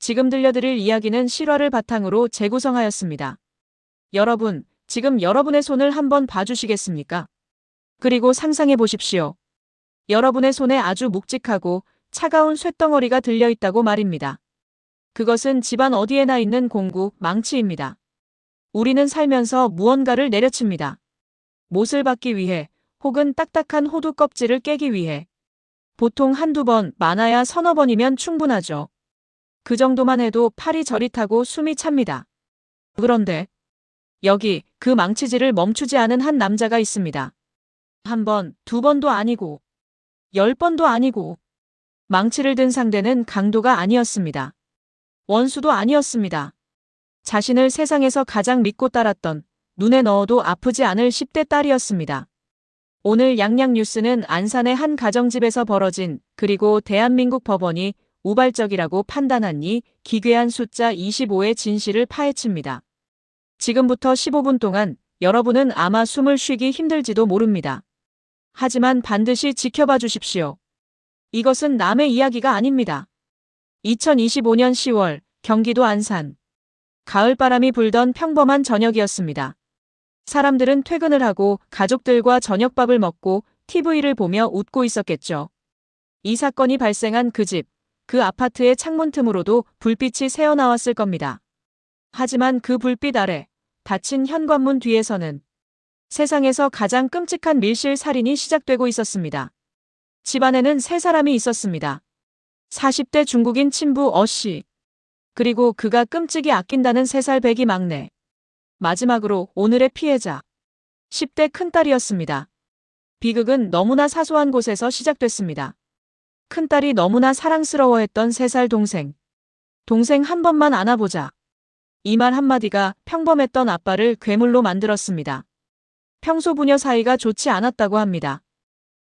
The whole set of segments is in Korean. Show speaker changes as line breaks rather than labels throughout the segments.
지금 들려드릴 이야기는 실화를 바탕으로 재구성하였습니다. 여러분, 지금 여러분의 손을 한번 봐주시겠습니까? 그리고 상상해 보십시오. 여러분의 손에 아주 묵직하고 차가운 쇳덩어리가 들려있다고 말입니다. 그것은 집안 어디에나 있는 공구, 망치입니다. 우리는 살면서 무언가를 내려칩니다. 못을 받기 위해 혹은 딱딱한 호두 껍질을 깨기 위해. 보통 한두 번, 많아야 서너 번이면 충분하죠. 그 정도만 해도 팔이 저릿하고 숨이 찹니다. 그런데 여기 그 망치질을 멈추지 않은 한 남자가 있습니다. 한 번, 두 번도 아니고 10번도 아니고 망치를 든 상대는 강도가 아니었습니다. 원수도 아니었습니다. 자신을 세상에서 가장 믿고 따랐던 눈에 넣어도 아프지 않을 10대 딸이었습니다. 오늘 양양 뉴스는 안산의 한 가정집에서 벌어진 그리고 대한민국 법원이 우발적이라고 판단한 이 기괴한 숫자 25의 진실을 파헤칩니다. 지금부터 15분 동안 여러분은 아마 숨을 쉬기 힘들지도 모릅니다. 하지만 반드시 지켜봐 주십시오. 이것은 남의 이야기가 아닙니다. 2025년 10월 경기도 안산. 가을바람이 불던 평범한 저녁이었습니다. 사람들은 퇴근을 하고 가족들과 저녁밥을 먹고 TV를 보며 웃고 있었겠죠. 이 사건이 발생한 그 집, 그 아파트의 창문 틈으로도 불빛이 새어나왔을 겁니다. 하지만 그 불빛 아래 닫힌 현관문 뒤에서는 세상에서 가장 끔찍한 밀실 살인이 시작되고 있었습니다. 집안에는 세 사람이 있었습니다. 40대 중국인 친부 어씨, 그리고 그가 끔찍이 아낀다는 3살 배기 막내. 마지막으로 오늘의 피해자, 10대 큰딸이었습니다. 비극은 너무나 사소한 곳에서 시작됐습니다. 큰딸이 너무나 사랑스러워했던 3살 동생. 동생 한 번만 안아보자. 이 말 한마디가 평범했던 아빠를 괴물로 만들었습니다. 평소 부녀 사이가 좋지 않았다고 합니다.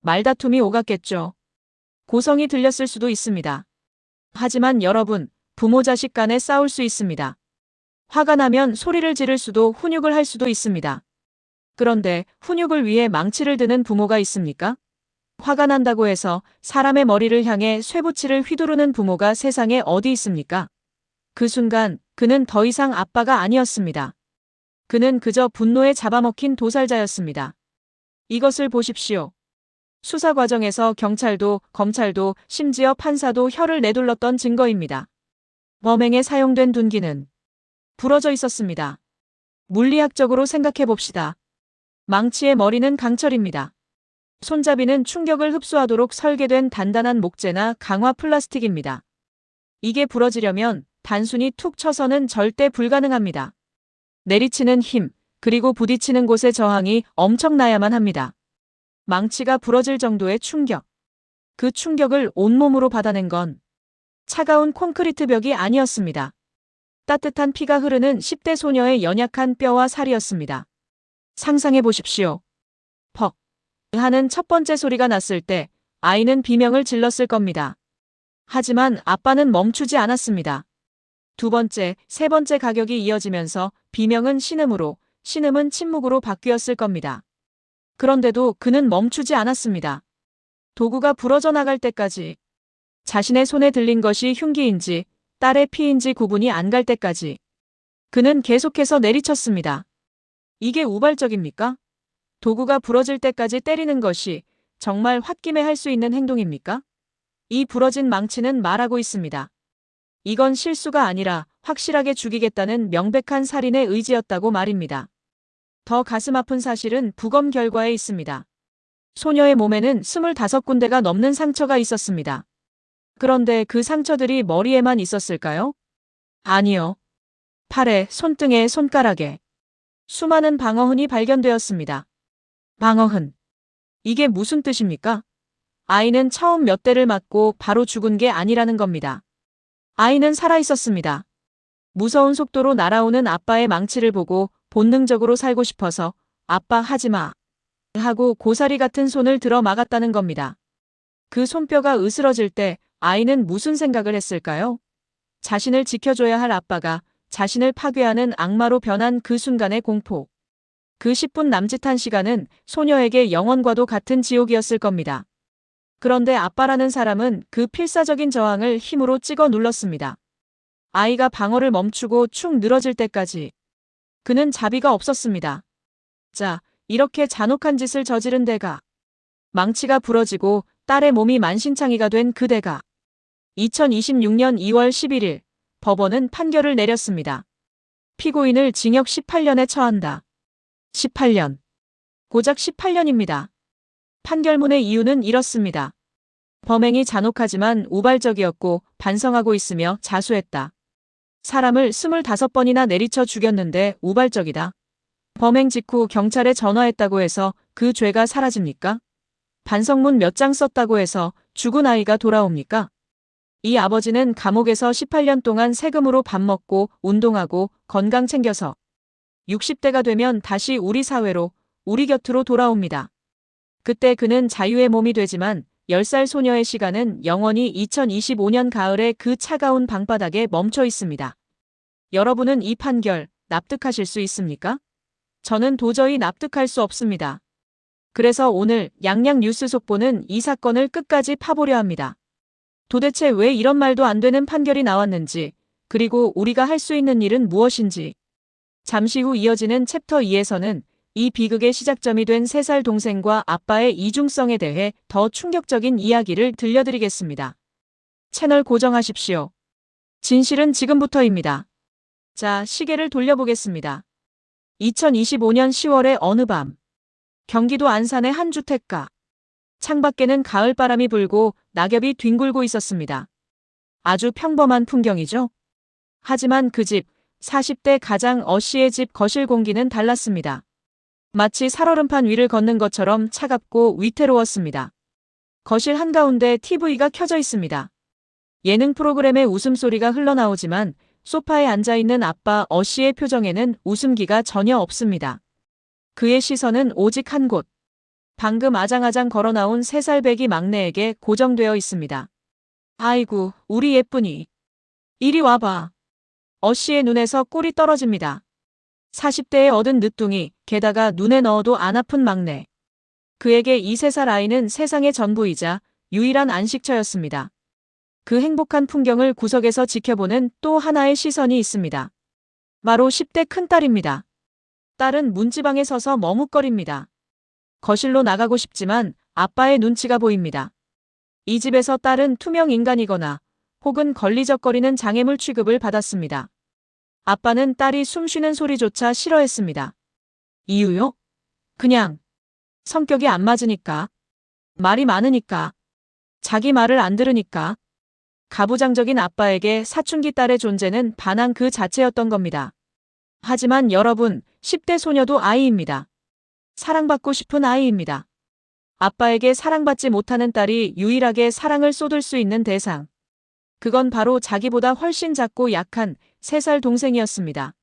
말다툼이 오갔겠죠. 고성이 들렸을 수도 있습니다. 하지만 여러분, 부모 자식 간에 싸울 수 있습니다. 화가 나면 소리를 지를 수도 훈육을 할 수도 있습니다. 그런데 훈육을 위해 망치를 드는 부모가 있습니까? 화가 난다고 해서 사람의 머리를 향해 쇠붙이를 휘두르는 부모가 세상에 어디 있습니까? 그 순간 그는 더 이상 아빠가 아니었습니다. 그는 그저 분노에 잡아먹힌 도살자였습니다. 이것을 보십시오. 수사 과정에서 경찰도 검찰도 심지어 판사도 혀를 내둘렀던 증거입니다. 범행에 사용된 둔기는 부러져 있었습니다. 물리학적으로 생각해 봅시다. 망치의 머리는 강철입니다. 손잡이는 충격을 흡수하도록 설계된 단단한 목재나 강화 플라스틱입니다. 이게 부러지려면 단순히 툭 쳐서는 절대 불가능합니다. 내리치는 힘, 그리고 부딪히는 곳의 저항이 엄청나야만 합니다. 망치가 부러질 정도의 충격. 그 충격을 온몸으로 받아낸 건 차가운 콘크리트 벽이 아니었습니다. 따뜻한 피가 흐르는 10대 소녀의 연약한 뼈와 살이었습니다. 상상해 보십시오. 퍽 하는 첫 번째 소리가 났을 때 아이는 비명을 질렀을 겁니다. 하지만 아빠는 멈추지 않았습니다. 두 번째, 세 번째 가격이 이어지면서 비명은 신음으로, 신음은 침묵으로 바뀌었을 겁니다. 그런데도 그는 멈추지 않았습니다. 도구가 부러져 나갈 때까지, 자신의 손에 들린 것이 흉기인지 딸의 피인지 구분이 안 갈 때까지 그는 계속해서 내리쳤습니다. 이게 우발적입니까? 도구가 부러질 때까지 때리는 것이 정말 홧김에 할 수 있는 행동입니까? 이 부러진 망치는 말하고 있습니다. 이건 실수가 아니라 확실하게 죽이겠다는 명백한 살인의 의지였다고 말입니다. 더 가슴 아픈 사실은 부검 결과에 있습니다. 소녀의 몸에는 25군데가 넘는 상처가 있었습니다. 그런데 그 상처들이 머리에만 있었을까요? 아니요. 팔에, 손등에, 손가락에 수많은 방어흔이 발견되었습니다. 방어흔. 이게 무슨 뜻입니까? 아이는 처음 몇 대를 맞고 바로 죽은 게 아니라는 겁니다. 아이는 살아있었습니다. 무서운 속도로 날아오는 아빠의 망치를 보고 본능적으로 살고 싶어서 아빠 하지마 하고 고사리 같은 손을 들어 막았다는 겁니다. 그 손뼈가 으스러질 때 아이는 무슨 생각을 했을까요? 자신을 지켜줘야 할 아빠가 자신을 파괴하는 악마로 변한 그 순간의 공포. 그 10분 남짓한 시간은 소녀에게 영원과도 같은 지옥이었을 겁니다. 그런데 아빠라는 사람은 그 필사적인 저항을 힘으로 찍어 눌렀습니다. 아이가 방어를 멈추고 축 늘어질 때까지. 그는 자비가 없었습니다. 자, 이렇게 잔혹한 짓을 저지른 데가, 망치가 부러지고 딸의 몸이 만신창이가 된 그대가 2026년 2월 11일 법원은 판결을 내렸습니다. 피고인을 징역 18년에 처한다. 18년. 고작 18년입니다. 판결문의 이유는 이렇습니다. 범행이 잔혹하지만 우발적이었고 반성하고 있으며 자수했다. 사람을 25번이나 내리쳐 죽였는데 우발적이다. 범행 직후 경찰에 전화했다고 해서 그 죄가 사라집니까? 반성문 몇 장 썼다고 해서 죽은 아이가 돌아옵니까? 이 아버지는 감옥에서 18년 동안 세금으로 밥 먹고 운동하고 건강 챙겨서 60대가 되면 다시 우리 사회로, 우리 곁으로 돌아옵니다. 그때 그는 자유의 몸이 되지만 10살 소녀의 시간은 영원히 2025년 가을의 그 차가운 방바닥에 멈춰 있습니다. 여러분은 이 판결 납득하실 수 있습니까? 저는 도저히 납득할 수 없습니다. 그래서 오늘 양양 뉴스 속보는 이 사건을 끝까지 파보려 합니다. 도대체 왜 이런 말도 안 되는 판결이 나왔는지, 그리고 우리가 할 수 있는 일은 무엇인지. 잠시 후 이어지는 챕터 2에서는 이 비극의 시작점이 된 3살 동생과 아빠의 이중성에 대해 더 충격적인 이야기를 들려드리겠습니다. 채널 고정하십시오. 진실은 지금부터입니다. 자, 시계를 돌려보겠습니다. 2025년 10월의 어느 밤, 경기도 안산의 한 주택가. 창밖에는 가을바람이 불고 낙엽이 뒹굴고 있었습니다. 아주 평범한 풍경이죠. 하지만 그 집, 40대 가장 어씨의 집 거실 공기는 달랐습니다. 마치 살얼음판 위를 걷는 것처럼 차갑고 위태로웠습니다. 거실 한가운데 TV가 켜져 있습니다. 예능 프로그램의 웃음소리가 흘러나오지만 소파에 앉아있는 아빠 어씨의 표정에는 웃음기가 전혀 없습니다. 그의 시선은 오직 한 곳. 방금 아장아장 걸어나온 3살 배기 막내에게 고정되어 있습니다. 아이고, 우리 예쁜이. 이리 와봐. 어씨의 눈에서 꿀이 떨어집니다. 40대에 얻은 늦둥이, 게다가 눈에 넣어도 안 아픈 막내. 그에게 이 3살 아이는 세상의 전부이자 유일한 안식처였습니다. 그 행복한 풍경을 구석에서 지켜보는 또 하나의 시선이 있습니다. 바로 10대 큰딸입니다. 딸은 문지방에 서서 머뭇거립니다. 거실로 나가고 싶지만 아빠의 눈치가 보입니다. 이 집에서 딸은 투명 인간이거나 혹은 걸리적거리는 장애물 취급을 받았습니다. 아빠는 딸이 숨쉬는 소리조차 싫어했습니다. 이유요? 그냥 성격이 안 맞으니까, 말이 많으니까, 자기 말을 안 들으니까. 가부장적인 아빠에게 사춘기 딸의 존재는 반항 그 자체였던 겁니다. 하지만 여러분, 10대 소녀도 아이입니다. 사랑받고 싶은 아이입니다. 아빠에게 사랑받지 못하는 딸이 유일하게 사랑을 쏟을 수 있는 대상. 그건 바로 자기보다 훨씬 작고 약한 3살 동생이었습니다.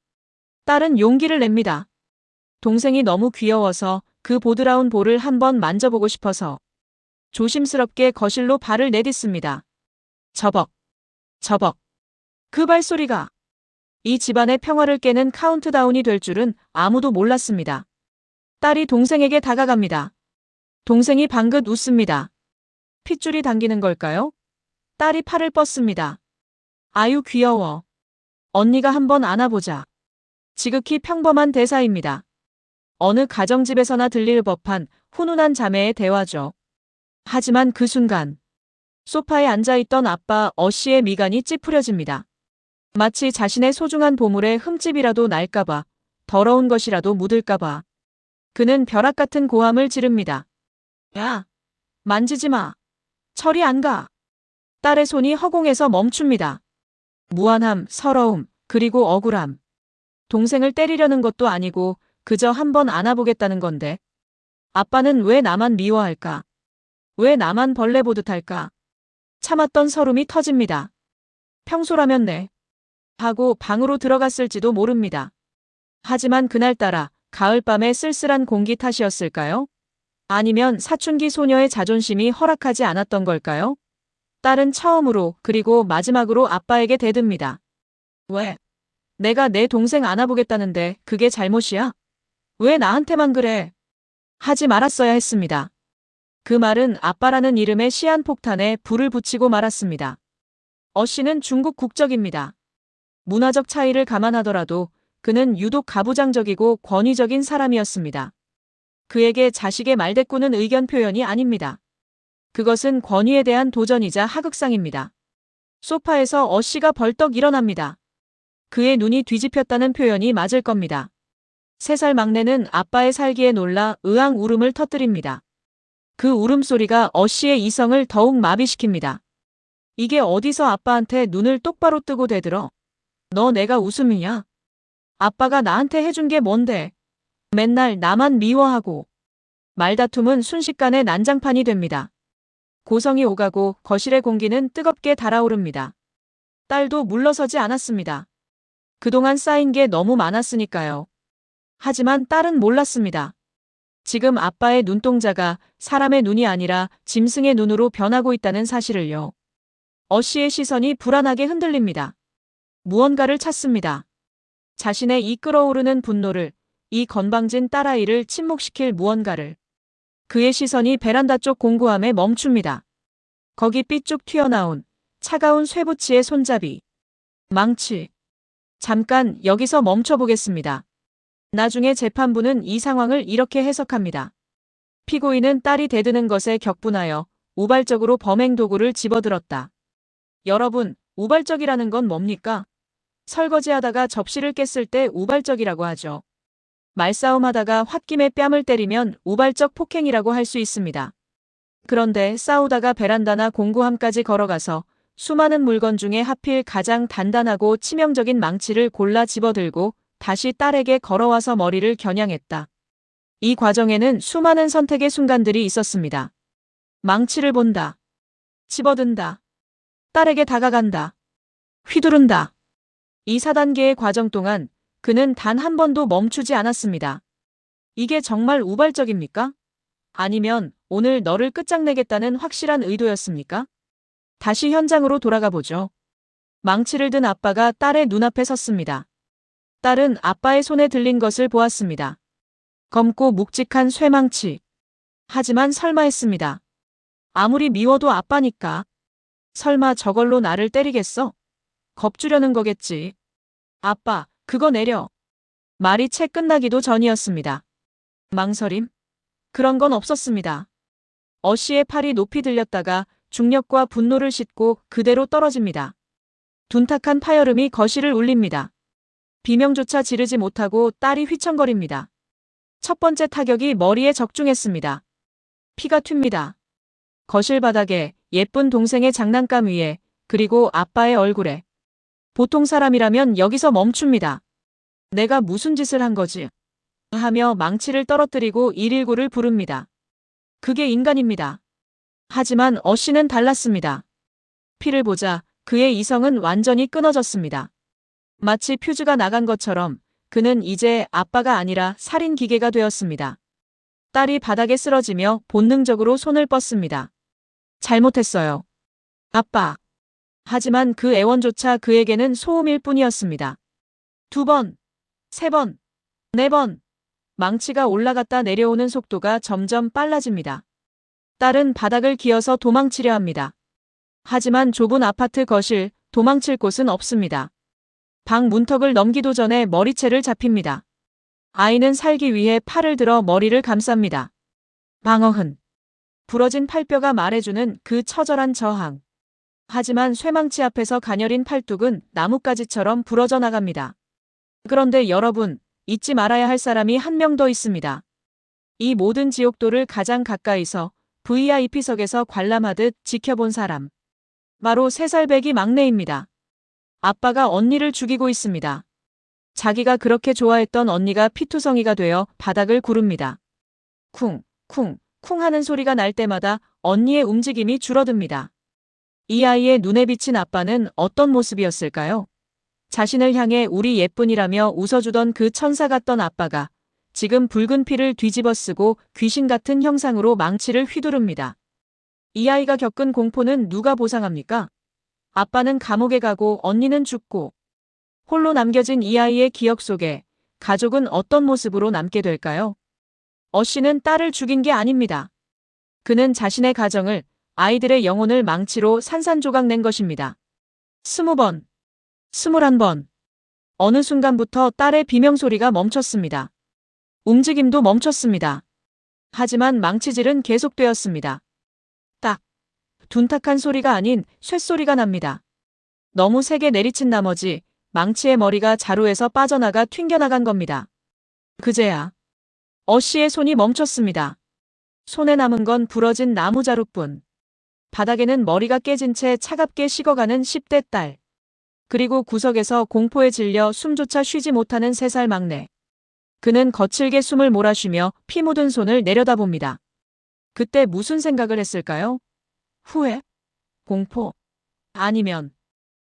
딸은 용기를 냅니다. 동생이 너무 귀여워서 그 보드라운 볼을 한번 만져보고 싶어서 조심스럽게 거실로 발을 내딛습니다. 저벅, 저벅. 그 발소리가 이 집안의 평화를 깨는 카운트다운이 될 줄은 아무도 몰랐습니다. 딸이 동생에게 다가갑니다. 동생이 방긋 웃습니다. 핏줄이 당기는 걸까요? 딸이 팔을 뻗습니다. 아유 귀여워. 언니가 한번 안아보자. 지극히 평범한 대사입니다. 어느 가정집에서나 들릴 법한 훈훈한 자매의 대화죠. 하지만 그 순간 소파에 앉아있던 아빠 어씨의 미간이 찌푸려집니다. 마치 자신의 소중한 보물에 흠집이라도 날까봐, 더러운 것이라도 묻을까봐. 그는 벼락 같은 고함을 지릅니다. 야, 만지지 마. 철이 안 가. 딸의 손이 허공에서 멈춥니다. 무안함, 서러움, 그리고 억울함. 동생을 때리려는 것도 아니고 그저 한번 안아보겠다는 건데. 아빠는 왜 나만 미워할까? 왜 나만 벌레 보듯 할까? 참았던 서름이 터집니다. 평소라면 네. 하고 방으로 들어갔을지도 모릅니다. 하지만 그날따라 가을밤의 쓸쓸한 공기 탓이었을까요? 아니면 사춘기 소녀의 자존심이 허락하지 않았던 걸까요? 딸은 처음으로 그리고 마지막으로 아빠에게 대듭니다. 왜? 내가 내 동생 안아보겠다는데 그게 잘못이야? 왜 나한테만 그래? 하지 말았어야 했습니다. 그 말은 아빠라는 이름의 시한폭탄에 불을 붙이고 말았습니다. 어씨는 중국 국적입니다. 문화적 차이를 감안하더라도 그는 유독 가부장적이고 권위적인 사람이었습니다. 그에게 자식의 말대꾸는 의견 표현이 아닙니다. 그것은 권위에 대한 도전이자 하극상입니다. 소파에서 어씨가 벌떡 일어납니다. 그의 눈이 뒤집혔다는 표현이 맞을 겁니다. 3살 막내는 아빠의 살기에 놀라 으앙 울음을 터뜨립니다. 그 울음소리가 어씨의 이성을 더욱 마비시킵니다. 이게 어디서 아빠한테 눈을 똑바로 뜨고 대들어? 너 내가 웃음이냐? 아빠가 나한테 해준 게 뭔데? 맨날 나만 미워하고. 말다툼은 순식간에 난장판이 됩니다. 고성이 오가고 거실의 공기는 뜨겁게 달아오릅니다. 딸도 물러서지 않았습니다. 그동안 쌓인 게 너무 많았으니까요. 하지만 딸은 몰랐습니다. 지금 아빠의 눈동자가 사람의 눈이 아니라 짐승의 눈으로 변하고 있다는 사실을요. 어씨의 시선이 불안하게 흔들립니다. 무언가를 찾습니다. 자신의 이 끓어오르는 분노를, 이 건방진 딸아이를 침묵시킬 무언가를. 그의 시선이 베란다 쪽 공구함에 멈춥니다. 거기 삐쭉 튀어나온 차가운 쇠붙이의 손잡이. 망치. 잠깐 여기서 멈춰보겠습니다. 나중에 재판부는 이 상황을 이렇게 해석합니다. 피고인은 딸이 대드는 것에 격분하여 우발적으로 범행 도구를 집어들었다. 여러분, 우발적이라는 건 뭡니까? 설거지하다가 접시를 깼을 때 우발적이라고 하죠. 말싸움하다가 홧김에 뺨을 때리면 우발적 폭행이라고 할 수 있습니다. 그런데 싸우다가 베란다나 공구함까지 걸어가서 수많은 물건 중에 하필 가장 단단하고 치명적인 망치를 골라 집어들고 다시 딸에게 걸어와서 머리를 겨냥했다. 이 과정에는 수많은 선택의 순간들이 있었습니다. 망치를 본다. 집어든다. 딸에게 다가간다. 휘두른다. 이 4단계의 과정 동안 그는 단 한 번도 멈추지 않았습니다. 이게 정말 우발적입니까? 아니면 오늘 너를 끝장내겠다는 확실한 의도였습니까? 다시 현장으로 돌아가 보죠. 망치를 든 아빠가 딸의 눈앞에 섰습니다. 딸은 아빠의 손에 들린 것을 보았습니다. 검고 묵직한 쇠망치. 하지만 설마 했습니다. 아무리 미워도 아빠니까. 설마 저걸로 나를 때리겠어? 겁주려는 거겠지. 아빠, 그거 내려. 말이 채 끝나기도 전이었습니다. 망설임? 그런 건 없었습니다. 어씨의 팔이 높이 들렸다가 중력과 분노를 싣고 그대로 떨어집니다. 둔탁한 파열음이 거실을 울립니다. 비명조차 지르지 못하고 딸이 휘청거립니다. 첫 번째 타격이 머리에 적중했습니다. 피가 튑니다. 거실 바닥에, 예쁜 동생의 장난감 위에, 그리고 아빠의 얼굴에. 보통 사람이라면 여기서 멈춥니다. 내가 무슨 짓을 한 거지? 하며 망치를 떨어뜨리고 119를 부릅니다. 그게 인간입니다. 하지만 어씨는 달랐습니다. 피를 보자 그의 이성은 완전히 끊어졌습니다. 마치 퓨즈가 나간 것처럼 그는 이제 아빠가 아니라 살인 기계가 되었습니다. 딸이 바닥에 쓰러지며 본능적으로 손을 뻗습니다. 잘못했어요. 아빠. 하지만 그 애원조차 그에게는 소음일 뿐이었습니다. 2번, 3번, 4번. 망치가 올라갔다 내려오는 속도가 점점 빨라집니다. 딸은 바닥을 기어서 도망치려 합니다. 하지만 좁은 아파트 거실, 도망칠 곳은 없습니다. 방 문턱을 넘기도 전에 머리채를 잡힙니다. 아이는 살기 위해 팔을 들어 머리를 감쌉니다. 방어흔. 부러진 팔뼈가 말해주는 그 처절한 저항. 하지만 쇠망치 앞에서 가녀린 팔뚝은 나뭇가지처럼 부러져 나갑니다. 그런데 여러분, 잊지 말아야 할 사람이 한 명 더 있습니다. 이 모든 지옥도를 가장 가까이서 VIP석에서 관람하듯 지켜본 사람. 바로 3살 배기 막내입니다. 아빠가 언니를 죽이고 있습니다. 자기가 그렇게 좋아했던 언니가 피투성이가 되어 바닥을 구릅니다. 쿵, 쿵, 쿵 하는 소리가 날 때마다 언니의 움직임이 줄어듭니다. 이 아이의 눈에 비친 아빠는 어떤 모습이었을까요? 자신을 향해 우리 예쁜이라며 웃어주던 그 천사 같던 아빠가 지금 붉은 피를 뒤집어 쓰고 귀신 같은 형상으로 망치를 휘두릅니다. 이 아이가 겪은 공포는 누가 보상합니까? 아빠는 감옥에 가고 언니는 죽고 홀로 남겨진 이 아이의 기억 속에 가족은 어떤 모습으로 남게 될까요? 어씨는 딸을 죽인 게 아닙니다. 그는 자신의 가정을, 아이들의 영혼을 망치로 산산조각 낸 것입니다. 20번, 21번. 어느 순간부터 딸의 비명소리가 멈췄습니다. 움직임도 멈췄습니다. 하지만 망치질은 계속되었습니다. 딱, 둔탁한 소리가 아닌 쇳소리가 납니다. 너무 세게 내리친 나머지 망치의 머리가 자루에서 빠져나가 튕겨나간 겁니다. 그제야 어씨의 손이 멈췄습니다. 손에 남은 건 부러진 나무자루뿐. 바닥에는 머리가 깨진 채 차갑게 식어가는 10대 딸. 그리고 구석에서 공포에 질려 숨조차 쉬지 못하는 3살 막내. 그는 거칠게 숨을 몰아쉬며 피 묻은 손을 내려다봅니다. 그때 무슨 생각을 했을까요? 후회? 공포? 아니면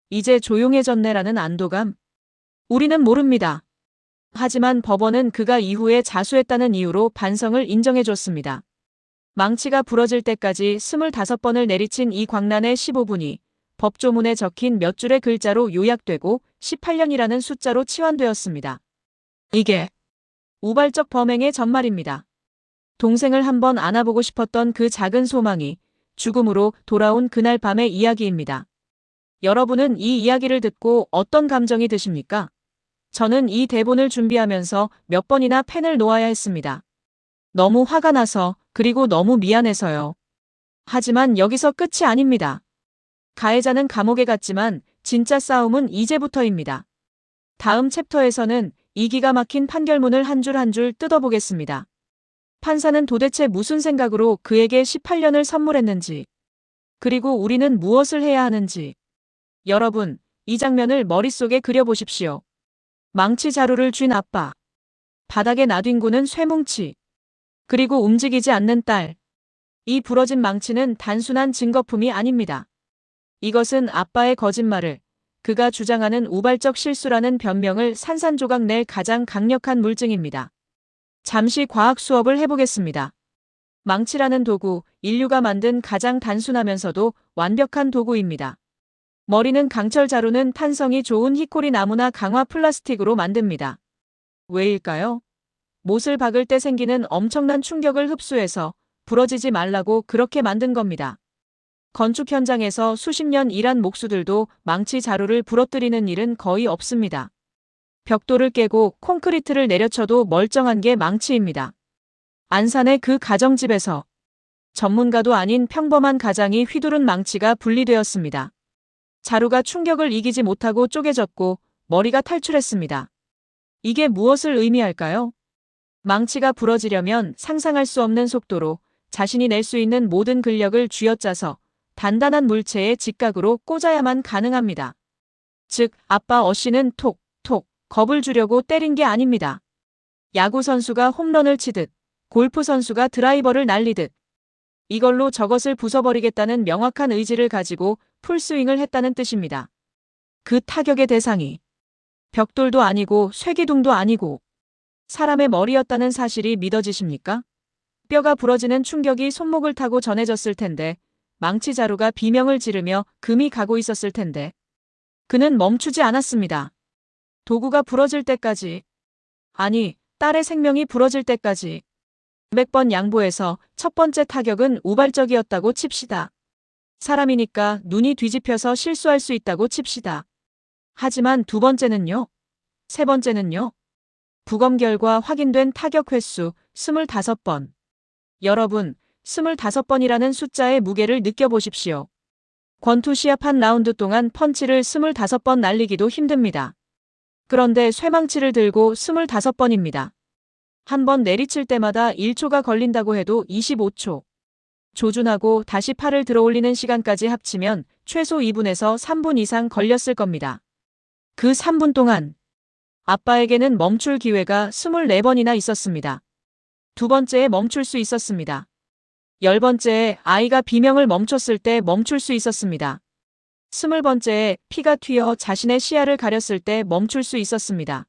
이제 조용해졌네라는 안도감? 우리는 모릅니다. 하지만 법원은 그가 이후에 자수했다는 이유로 반성을 인정해줬습니다. 망치가 부러질 때까지 25번을 내리친 이 광란의 15분이 법조문에 적힌 몇 줄의 글자로 요약되고 18년이라는 숫자로 치환되었습니다. 이게 우발적 범행의 전말입니다. 동생을 한번 안아보고 싶었던 그 작은 소망이 죽음으로 돌아온 그날 밤의 이야기입니다. 여러분은 이 이야기를 듣고 어떤 감정이 드십니까? 저는 이 대본을 준비하면서 몇 번이나 펜을 놓아야 했습니다. 너무 화가 나서, 그리고 너무 미안해서요. 하지만 여기서 끝이 아닙니다. 가해자는 감옥에 갔지만 진짜 싸움은 이제부터입니다. 다음 챕터에서는 이 기가 막힌 판결문을 한 줄 한 줄 뜯어보겠습니다. 판사는 도대체 무슨 생각으로 그에게 18년을 선물했는지, 그리고 우리는 무엇을 해야 하는지. 여러분, 이 장면을 머릿속에 그려보십시오. 망치 자루를 쥔 아빠. 바닥에 놔둔 쇠뭉치. 그리고 움직이지 않는 딸. 이 부러진 망치는 단순한 증거품이 아닙니다. 이것은 아빠의 거짓말을, 그가 주장하는 우발적 실수라는 변명을 산산조각 낼 가장 강력한 물증입니다. 잠시 과학 수업을 해보겠습니다. 망치라는 도구, 인류가 만든 가장 단순하면서도 완벽한 도구입니다. 머리는 강철, 자루는 탄성이 좋은 히코리 나무나 강화 플라스틱으로 만듭니다. 왜일까요? 못을 박을 때 생기는 엄청난 충격을 흡수해서 부러지지 말라고 그렇게 만든 겁니다. 건축 현장에서 수십 년 일한 목수들도 망치 자루를 부러뜨리는 일은 거의 없습니다. 벽돌을 깨고 콘크리트를 내려쳐도 멀쩡한 게 망치입니다. 안산의 그 가정집에서 전문가도 아닌 평범한 가장이 휘두른 망치가 분리되었습니다. 자루가 충격을 이기지 못하고 쪼개졌고 머리가 탈출했습니다. 이게 무엇을 의미할까요? 망치가 부러지려면 상상할 수 없는 속도로 자신이 낼 수 있는 모든 근력을 쥐어짜서 단단한 물체에 직각으로 꽂아야만 가능합니다. 즉, 아빠 어씨는 톡톡 겁을 주려고 때린 게 아닙니다. 야구 선수가 홈런을 치듯, 골프 선수가 드라이버를 날리듯, 이걸로 저것을 부숴버리겠다는 명확한 의지를 가지고 풀스윙을 했다는 뜻입니다. 그 타격의 대상이 벽돌도 아니고 쇠기둥도 아니고 사람의 머리였다는 사실이 믿어지십니까? 뼈가 부러지는 충격이 손목을 타고 전해졌을 텐데, 망치 자루가 비명을 지르며 금이 가고 있었을 텐데. 그는 멈추지 않았습니다. 도구가 부러질 때까지, 아니, 딸의 생명이 부러질 때까지. 몇 번 양보해서 첫 번째 타격은 우발적이었다고 칩시다. 사람이니까 눈이 뒤집혀서 실수할 수 있다고 칩시다. 하지만 두 번째는요? 세 번째는요? 부검 결과 확인된 타격 횟수 25번. 여러분, 25번이라는 숫자의 무게를 느껴보십시오. 권투 시합 한 라운드 동안 펀치를 25번 날리기도 힘듭니다. 그런데 쇠망치를 들고 25번입니다. 한 번 내리칠 때마다 1초가 걸린다고 해도 25초. 조준하고 다시 팔을 들어올리는 시간까지 합치면 최소 2분에서 3분 이상 걸렸을 겁니다. 그 3분 동안 아빠에게는 멈출 기회가 24번이나 있었습니다. 두 번째에 멈출 수 있었습니다. 10번째에 아이가 비명을 멈췄을 때 멈출 수 있었습니다. 20번째에 피가 튀어 자신의 시야를 가렸을 때 멈출 수 있었습니다.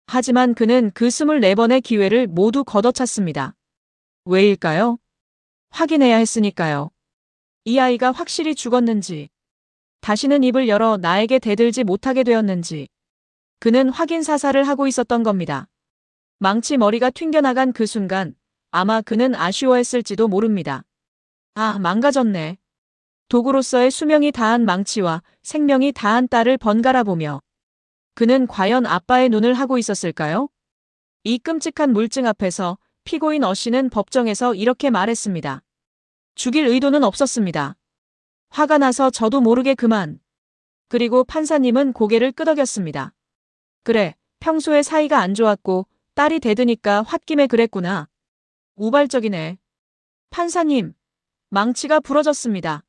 하지만 그는 그 24번의 기회를 모두 걷어찼습니다. 왜일까요? 확인해야 했으니까요. 이 아이가 확실히 죽었는지, 다시는 입을 열어 나에게 대들지 못하게 되었는지, 그는 확인 사살을 하고 있었던 겁니다. 망치 머리가 튕겨나간 그 순간 아마 그는 아쉬워했을지도 모릅니다. 아, 망가졌네. 도구로서의 수명이 다한 망치와 생명이 다한 딸을 번갈아 보며 그는 과연 아빠의 눈을 하고 있었을까요? 이 끔찍한 물증 앞에서 피고인 어씨는 법정에서 이렇게 말했습니다. 죽일 의도는 없었습니다. 화가 나서 저도 모르게 그만. 그리고 판사님은 고개를 끄덕였습니다. 그래, 평소에 사이가 안 좋았고 딸이 대드니까 홧김에 그랬구나. 우발적이네. 판사님, 망치가 부러졌습니다.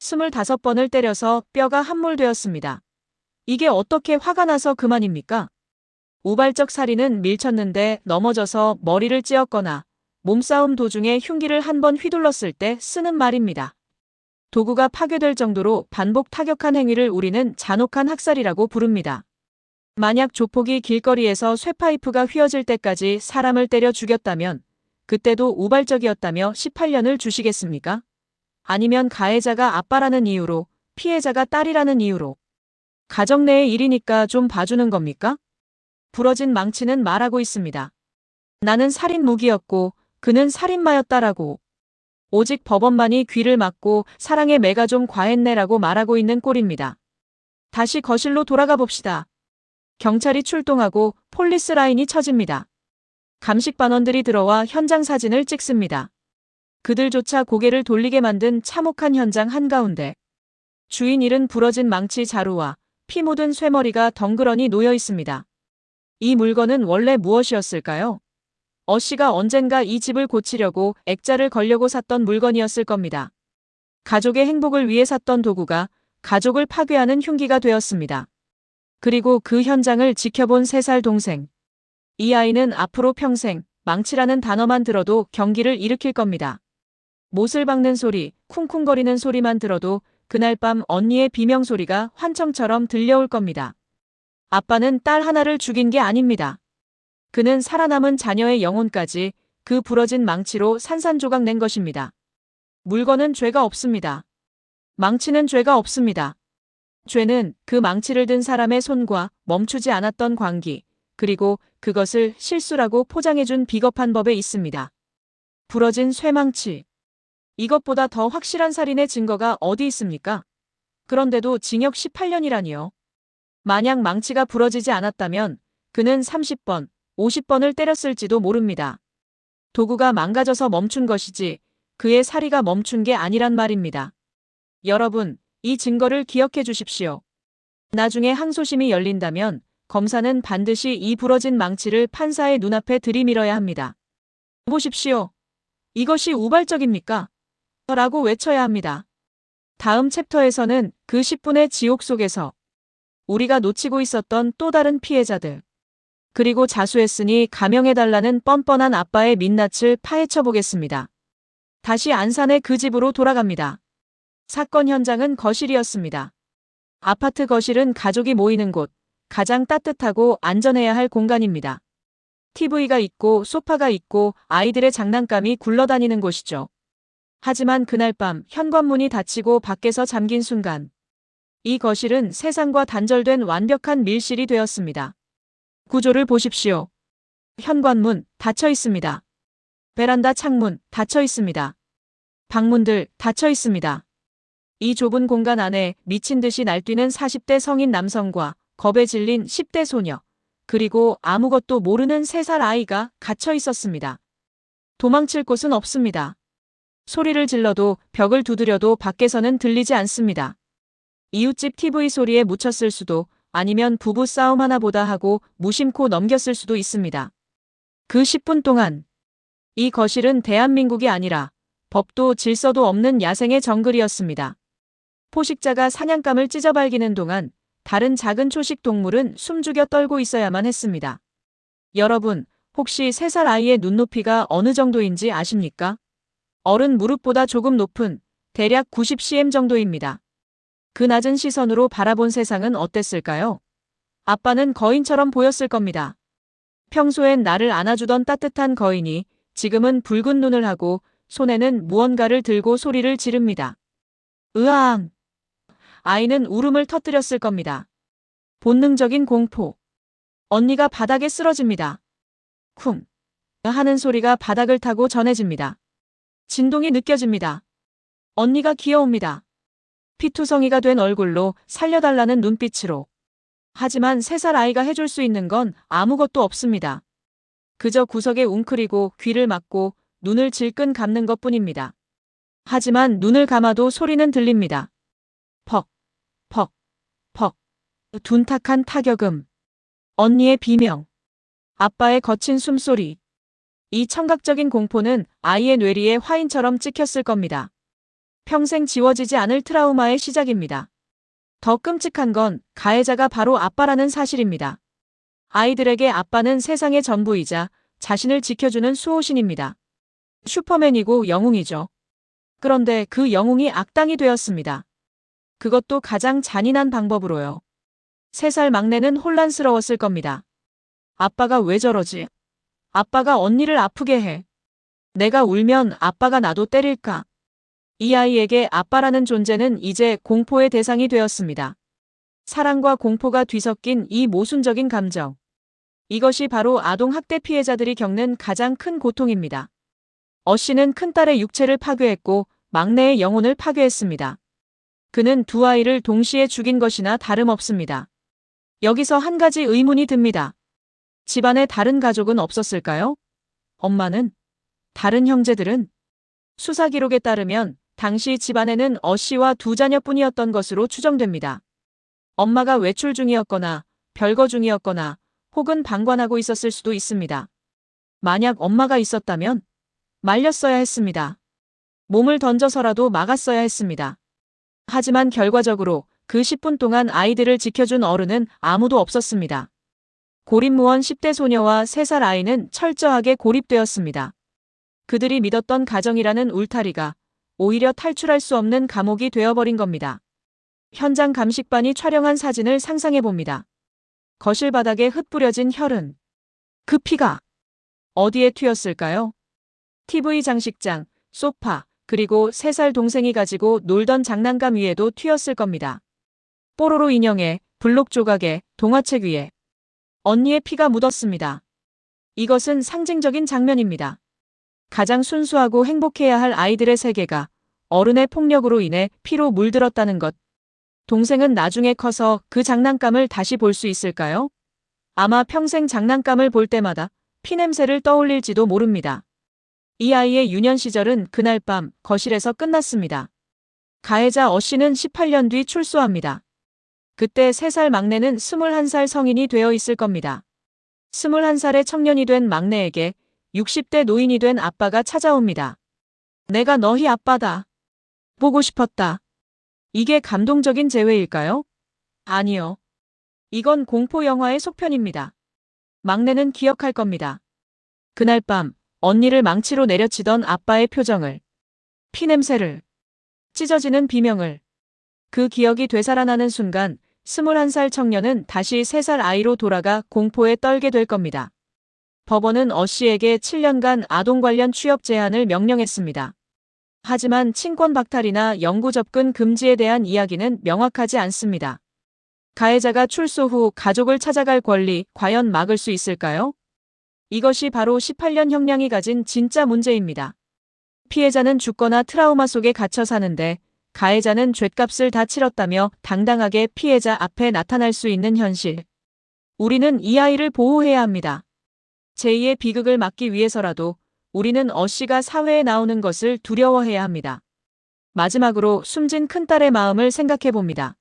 25번을 때려서 뼈가 함몰되었습니다. 이게 어떻게 화가 나서 그만입니까? 우발적 살인은 밀쳤는데 넘어져서 머리를 찧었거나 몸싸움 도중에 흉기를 한 번 휘둘렀을 때 쓰는 말입니다. 도구가 파괴될 정도로 반복 타격한 행위를 우리는 잔혹한 학살이라고 부릅니다. 만약 조폭이 길거리에서 쇠파이프가 휘어질 때까지 사람을 때려 죽였다면 그때도 우발적이었다며 18년을 주시겠습니까? 아니면 가해자가 아빠라는 이유로, 피해자가 딸이라는 이유로. 가정 내의 일이니까 좀 봐주는 겁니까? 부러진 망치는 말하고 있습니다. 나는 살인 무기였고 그는 살인마였다라고. 오직 법원만이 귀를 막고 사랑의 매가 좀 과했네라고 말하고 있는 꼴입니다. 다시 거실로 돌아가 봅시다. 경찰이 출동하고 폴리스 라인이 쳐집니다. 감식반원들이 들어와 현장 사진을 찍습니다. 그들조차 고개를 돌리게 만든 참혹한 현장 한가운데 주인 잃은 부러진 망치 자루와 피 묻은 쇠머리가 덩그러니 놓여 있습니다. 이 물건은 원래 무엇이었을까요? 어씨가 언젠가 이 집을 고치려고 액자를 걸려고 샀던 물건이었을 겁니다. 가족의 행복을 위해 샀던 도구가 가족을 파괴하는 흉기가 되었습니다. 그리고 그 현장을 지켜본 3살 동생. 이 아이는 앞으로 평생 망치라는 단어만 들어도 경기를 일으킬 겁니다. 못을 박는 소리, 쿵쿵거리는 소리만 들어도 그날 밤 언니의 비명소리가 환청처럼 들려올 겁니다. 아빠는 딸 하나를 죽인 게 아닙니다. 그는 살아남은 자녀의 영혼까지 그 부러진 망치로 산산조각 낸 것입니다. 물건은 죄가 없습니다. 망치는 죄가 없습니다. 죄는 그 망치를 든 사람의 손과 멈추지 않았던 광기, 그리고 그것을 실수라고 포장해준 비겁한 법에 있습니다. 부러진 쇠망치. 이것보다 더 확실한 살인의 증거가 어디 있습니까? 그런데도 징역 18년이라니요. 만약 망치가 부러지지 않았다면 그는 30번, 50번을 때렸을지도 모릅니다. 도구가 망가져서 멈춘 것이지 그의 살이가 멈춘 게 아니란 말입니다. 여러분, 이 증거를 기억해 주십시오. 나중에 항소심이 열린다면 검사는 반드시 이 부러진 망치를 판사의 눈앞에 들이밀어야 합니다. 보십시오. 이것이 우발적입니까? 라고 외쳐야 합니다. 다음 챕터에서는 그 10분의 지옥 속에서 우리가 놓치고 있었던 또 다른 피해자들, 그리고 자수했으니 감형해달라는 뻔뻔한 아빠의 민낯을 파헤쳐 보겠습니다. 다시 안산의 그 집으로 돌아갑니다. 사건 현장은 거실이었습니다. 아파트 거실은 가족이 모이는 곳, 가장 따뜻하고 안전해야 할 공간입니다. TV가 있고 소파가 있고 아이들의 장난감이 굴러다니는 곳이죠. 하지만 그날 밤 현관문이 닫히고 밖에서 잠긴 순간 이 거실은 세상과 단절된 완벽한 밀실이 되었습니다. 구조를 보십시오. 현관문 닫혀 있습니다. 베란다 창문 닫혀 있습니다. 방문들 닫혀 있습니다. 이 좁은 공간 안에 미친 듯이 날뛰는 40대 성인 남성과 겁에 질린 10대 소녀, 그리고 아무것도 모르는 3살 아이가 갇혀 있었습니다. 도망칠 곳은 없습니다. 소리를 질러도 벽을 두드려도 밖에서는 들리지 않습니다. 이웃집 TV 소리에 묻혔을 수도, 아니면 부부 싸움 하나 보다 하고 무심코 넘겼을 수도 있습니다. 그 10분 동안 이 거실은 대한민국이 아니라 법도 질서도 없는 야생의 정글이었습니다. 포식자가 사냥감을 찢어발기는 동안 다른 작은 초식 동물은 숨죽여 떨고 있어야만 했습니다. 여러분, 혹시 3살 아이의 눈높이가 어느 정도인지 아십니까? 어른 무릎보다 조금 높은 대략 90cm 정도입니다. 그 낮은 시선으로 바라본 세상은 어땠을까요? 아빠는 거인처럼 보였을 겁니다. 평소엔 나를 안아주던 따뜻한 거인이 지금은 붉은 눈을 하고 손에는 무언가를 들고 소리를 지릅니다. 으앙! 아이는 울음을 터뜨렸을 겁니다. 본능적인 공포. 언니가 바닥에 쓰러집니다. 쿵! 하는 소리가 바닥을 타고 전해집니다. 진동이 느껴집니다. 언니가 기어옵니다. 피투성이가 된 얼굴로 살려달라는 눈빛으로. 하지만 3살 아이가 해줄 수 있는 건 아무것도 없습니다. 그저 구석에 웅크리고 귀를 막고 눈을 질끈 감는 것뿐입니다. 하지만 눈을 감아도 소리는 들립니다. 퍽, 퍽, 퍽. 둔탁한 타격음. 언니의 비명. 아빠의 거친 숨소리. 이 청각적인 공포는 아이의 뇌리에 화인처럼 찍혔을 겁니다. 평생 지워지지 않을 트라우마의 시작입니다. 더 끔찍한 건 가해자가 바로 아빠라는 사실입니다. 아이들에게 아빠는 세상의 전부이자 자신을 지켜주는 수호신입니다. 슈퍼맨이고 영웅이죠. 그런데 그 영웅이 악당이 되었습니다. 그것도 가장 잔인한 방법으로요. 3살 막내는 혼란스러웠을 겁니다. 아빠가 왜 저러지? 아빠가 언니를 아프게 해. 내가 울면 아빠가 나도 때릴까? 이 아이에게 아빠라는 존재는 이제 공포의 대상이 되었습니다. 사랑과 공포가 뒤섞인 이 모순적인 감정. 이것이 바로 아동학대 피해자들이 겪는 가장 큰 고통입니다. 씨는 큰딸의 육체를 파괴했고 막내의 영혼을 파괴했습니다. 그는 두 아이를 동시에 죽인 것이나 다름없습니다. 여기서 한 가지 의문이 듭니다. 집안에 다른 가족은 없었을까요? 엄마는? 다른 형제들은? 수사 기록에 따르면 당시 집안에는 씨와 2자녀뿐이었던 것으로 추정됩니다. 엄마가 외출 중이었거나 별거 중이었거나 혹은 방관하고 있었을 수도 있습니다. 만약 엄마가 있었다면 말렸어야 했습니다. 몸을 던져서라도 막았어야 했습니다. 하지만 결과적으로 그 10분 동안 아이들을 지켜준 어른은 아무도 없었습니다. 고립무원 10대 소녀와 3살 아이는 철저하게 고립되었습니다. 그들이 믿었던 가정이라는 울타리가 오히려 탈출할 수 없는 감옥이 되어버린 겁니다. 현장 감식반이 촬영한 사진을 상상해봅니다. 거실 바닥에 흩뿌려진 혈흔. 그 피가 어디에 튀었을까요? TV 장식장, 소파, 그리고 3살 동생이 가지고 놀던 장난감 위에도 튀었을 겁니다. 뽀로로 인형에, 블록 조각에, 동화책 위에. 언니의 피가 묻었습니다. 이것은 상징적인 장면입니다. 가장 순수하고 행복해야 할 아이들의 세계가 어른의 폭력으로 인해 피로 물들었다는 것. 동생은 나중에 커서 그 장난감을 다시 볼 수 있을까요? 아마 평생 장난감을 볼 때마다 피냄새를 떠올릴지도 모릅니다. 이 아이의 유년 시절은 그날 밤 거실에서 끝났습니다. 가해자 씨는 18년 뒤 출소합니다. 그때 3살 막내는 21살 성인이 되어 있을 겁니다. 21살의 청년이 된 막내에게 60대 노인이 된 아빠가 찾아옵니다. 내가 너희 아빠다. 보고 싶었다. 이게 감동적인 재회일까요? 아니요. 이건 공포 영화의 속편입니다. 막내는 기억할 겁니다. 그날 밤 언니를 망치로 내려치던 아빠의 표정을, 피냄새를, 찢어지는 비명을. 그 기억이 되살아나는 순간 21살 청년은 다시 3살 아이로 돌아가 공포에 떨게 될 겁니다. 법원은 씨에게 7년간 아동 관련 취업 제한을 명령했습니다. 하지만 친권 박탈이나 영구 접근 금지에 대한 이야기는 명확하지 않습니다. 가해자가 출소 후 가족을 찾아갈 권리 과연 막을 수 있을까요? 이것이 바로 18년 형량이 가진 진짜 문제입니다. 피해자는 죽거나 트라우마 속에 갇혀 사는데 가해자는 죗값을 다 치렀다며 당당하게 피해자 앞에 나타날 수 있는 현실. 우리는 이 아이를 보호해야 합니다. 제2의 비극을 막기 위해서라도 우리는 씨가 사회에 나오는 것을 두려워해야 합니다. 마지막으로 숨진 큰딸의 마음을 생각해 봅니다.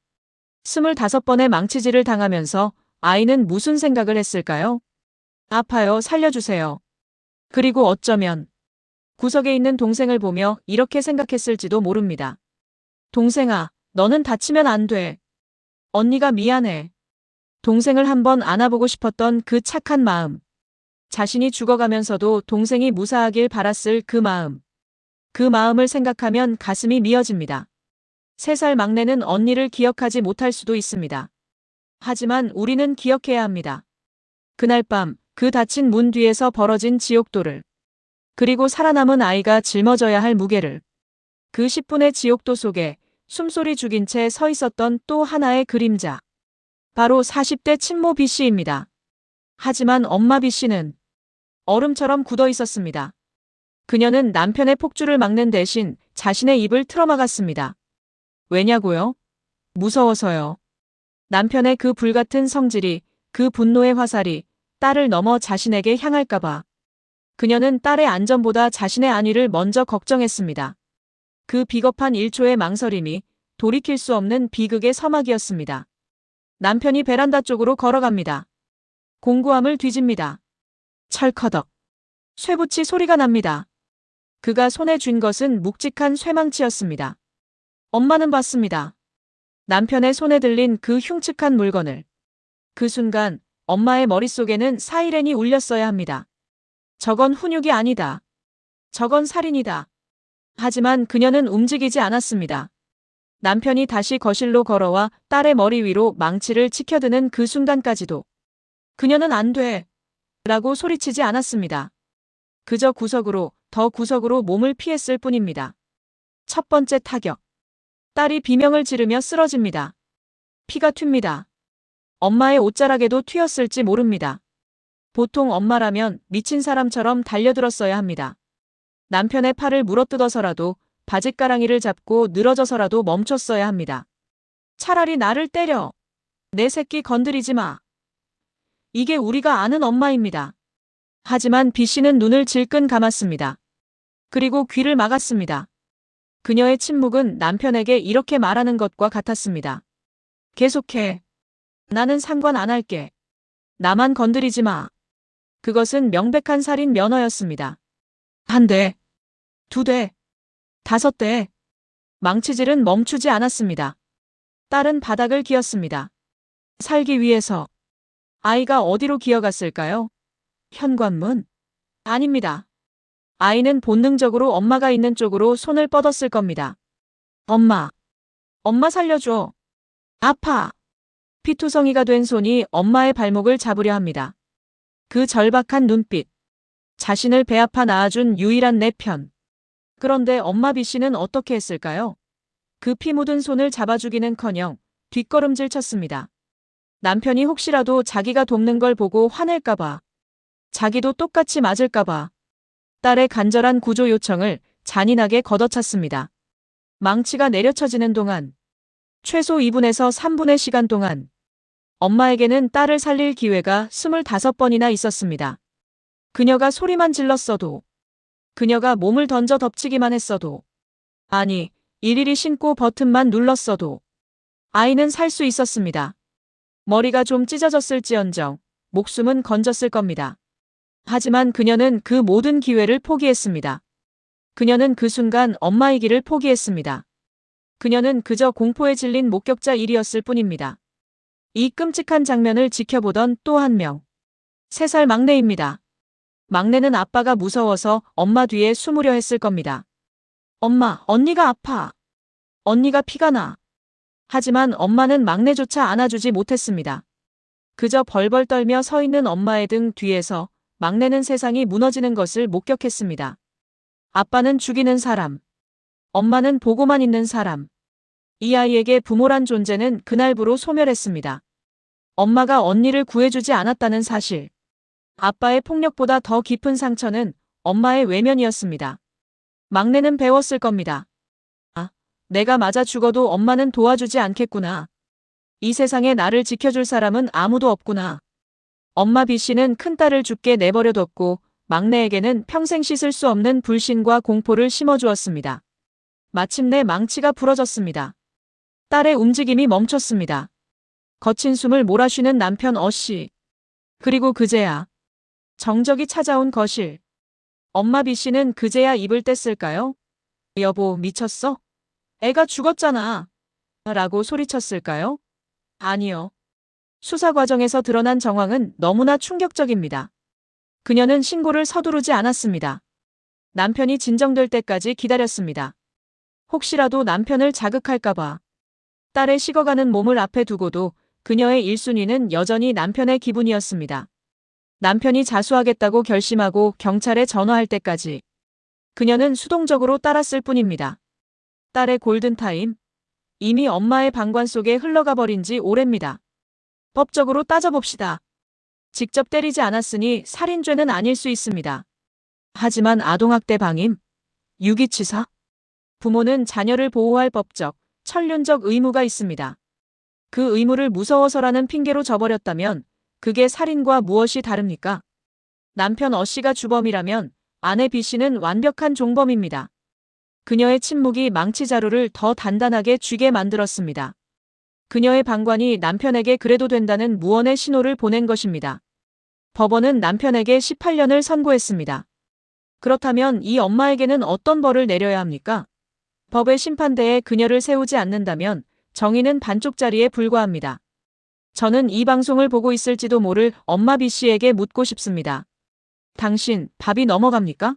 25번의 망치질을 당하면서 아이는 무슨 생각을 했을까요? 아파요, 살려주세요. 그리고 어쩌면 구석에 있는 동생을 보며 이렇게 생각했을지도 모릅니다. 동생아, 너는 다치면 안 돼. 언니가 미안해. 동생을 한번 안아보고 싶었던 그 착한 마음. 자신이 죽어가면서도 동생이 무사하길 바랐을 그 마음. 그 마음을 생각하면 가슴이 미어집니다. 3살 막내는 언니를 기억하지 못할 수도 있습니다. 하지만 우리는 기억해야 합니다. 그날 밤 그 닫힌 문 뒤에서 벌어진 지옥도를. 그리고 살아남은 아이가 짊어져야 할 무게를. 그 10분의 지옥도 속에 숨소리 죽인 채 서 있었던 또 하나의 그림자. 바로 40대 친모 B씨입니다. 하지만 엄마 B씨는 얼음처럼 굳어 있었습니다. 그녀는 남편의 폭주를 막는 대신 자신의 입을 틀어막았습니다. 왜냐고요? 무서워서요. 남편의 그 불같은 성질이, 그 분노의 화살이 딸을 넘어 자신에게 향할까봐. 그녀는 딸의 안전보다 자신의 안위를 먼저 걱정했습니다. 그 비겁한 1초의 망설임이 돌이킬 수 없는 비극의 서막이었습니다. 남편이 베란다 쪽으로 걸어갑니다. 공구함을 뒤집니다. 철커덕. 쇠붙이 소리가 납니다. 그가 손에 쥔 것은 묵직한 쇠망치였습니다. 엄마는 봤습니다. 남편의 손에 들린 그 흉측한 물건을. 그 순간 엄마의 머릿속에는 사이렌이 울렸어야 합니다. 저건 훈육이 아니다. 저건 살인이다. 하지만 그녀는 움직이지 않았습니다. 남편이 다시 거실로 걸어와 딸의 머리 위로 망치를 치켜드는 그 순간까지도 그녀는 안 돼! 라고 소리치지 않았습니다. 그저 구석으로, 더 구석으로 몸을 피했을 뿐입니다. 첫 번째 타격. 딸이 비명을 지르며 쓰러집니다. 피가 튑니다. 엄마의 옷자락에도 튀었을지 모릅니다. 보통 엄마라면 미친 사람처럼 달려들었어야 합니다. 남편의 팔을 물어뜯어서라도 바짓가랑이를 잡고 늘어져서라도 멈췄어야 합니다. 차라리 나를 때려. 내 새끼 건드리지 마. 이게 우리가 아는 엄마입니다. 하지만 B 씨는 눈을 질끈 감았습니다. 그리고 귀를 막았습니다. 그녀의 침묵은 남편에게 이렇게 말하는 것과 같았습니다. 계속해. 나는 상관 안 할게. 나만 건드리지 마. 그것은 명백한 살인 면허였습니다. 한 대, 두 대, 다섯 대. 망치질은 멈추지 않았습니다. 딸은 바닥을 기었습니다. 살기 위해서. 아이가 어디로 기어갔을까요? 현관문? 아닙니다. 아이는 본능적으로 엄마가 있는 쪽으로 손을 뻗었을 겁니다. 엄마. 엄마 살려줘. 아파. 피투성이가 된 손이 엄마의 발목을 잡으려 합니다. 그 절박한 눈빛. 자신을 배 아파 낳아준 유일한 내 편. 그런데 엄마 B 씨는 어떻게 했을까요? 그 피 묻은 손을 잡아주기는커녕 뒷걸음질 쳤습니다. 남편이 혹시라도 자기가 돕는 걸 보고 화낼까봐. 자기도 똑같이 맞을까봐. 딸의 간절한 구조 요청을 잔인하게 걷어찼습니다. 망치가 내려쳐지는 동안, 최소 2분에서 3분의 시간 동안 엄마에게는 딸을 살릴 기회가 25번이나 있었습니다. 그녀가 소리만 질렀어도, 그녀가 몸을 던져 덮치기만 했어도, 아니, 일일이 신고 버튼만 눌렀어도 아이는 살 수 있었습니다. 머리가 좀 찢어졌을지언정 목숨은 건졌을 겁니다. 하지만 그녀는 그 모든 기회를 포기했습니다. 그녀는 그 순간 엄마이기를 포기했습니다. 그녀는 그저 공포에 질린 목격자 일이었을 뿐입니다. 이 끔찍한 장면을 지켜보던 또 한 명. 3살 막내입니다. 막내는 아빠가 무서워서 엄마 뒤에 숨으려 했을 겁니다. 엄마, 언니가 아파. 언니가 피가 나. 하지만 엄마는 막내조차 안아주지 못했습니다. 그저 벌벌 떨며 서 있는 엄마의 등 뒤에서 막내는 세상이 무너지는 것을 목격했습니다. 아빠는 죽이는 사람. 엄마는 보고만 있는 사람. 이 아이에게 부모란 존재는 그날부로 소멸했습니다. 엄마가 언니를 구해주지 않았다는 사실. 아빠의 폭력보다 더 깊은 상처는 엄마의 외면이었습니다. 막내는 배웠을 겁니다. 아, 내가 맞아 죽어도 엄마는 도와주지 않겠구나. 이 세상에 나를 지켜줄 사람은 아무도 없구나. 엄마 B 씨는 큰딸을 죽게 내버려뒀고 막내에게는 평생 씻을 수 없는 불신과 공포를 심어주었습니다. 마침내 망치가 부러졌습니다. 딸의 움직임이 멈췄습니다. 거친 숨을 몰아쉬는 남편 어씨. 그리고 그제야 정적이 찾아온 거실. 엄마 B 씨는 그제야 입을 뗐을까요? 여보, 미쳤어? 애가 죽었잖아. 라고 소리쳤을까요? 아니요. 수사 과정에서 드러난 정황은 너무나 충격적입니다. 그녀는 신고를 서두르지 않았습니다. 남편이 진정될 때까지 기다렸습니다. 혹시라도 남편을 자극할까봐. 딸의 식어가는 몸을 앞에 두고도 그녀의 1순위는 여전히 남편의 기분이었습니다. 남편이 자수하겠다고 결심하고 경찰에 전화할 때까지 그녀는 수동적으로 따랐을 뿐입니다. 딸의 골든타임. 이미 엄마의 방관 속에 흘러가 버린 지 오래입니다. 법적으로 따져봅시다. 직접 때리지 않았으니 살인죄는 아닐 수 있습니다. 하지만 아동학대 방임, 유기치사? 부모는 자녀를 보호할 법적, 천륜적 의무가 있습니다. 그 의무를 무서워서라는 핑계로 져버렸다면 그게 살인과 무엇이 다릅니까? 남편 어씨가 주범이라면 아내 B씨는 완벽한 종범입니다. 그녀의 침묵이 망치 자루를 더 단단하게 쥐게 만들었습니다. 그녀의 방관이 남편에게 그래도 된다는 무언의 신호를 보낸 것입니다. 법원은 남편에게 18년을 선고했습니다. 그렇다면 이 엄마에게는 어떤 벌을 내려야 합니까? 법의 심판대에 그녀를 세우지 않는다면 정의는 반쪽짜리에 불과합니다. 저는 이 방송을 보고 있을지도 모를 엄마 B씨에게 묻고 싶습니다. 당신 밥이 넘어갑니까?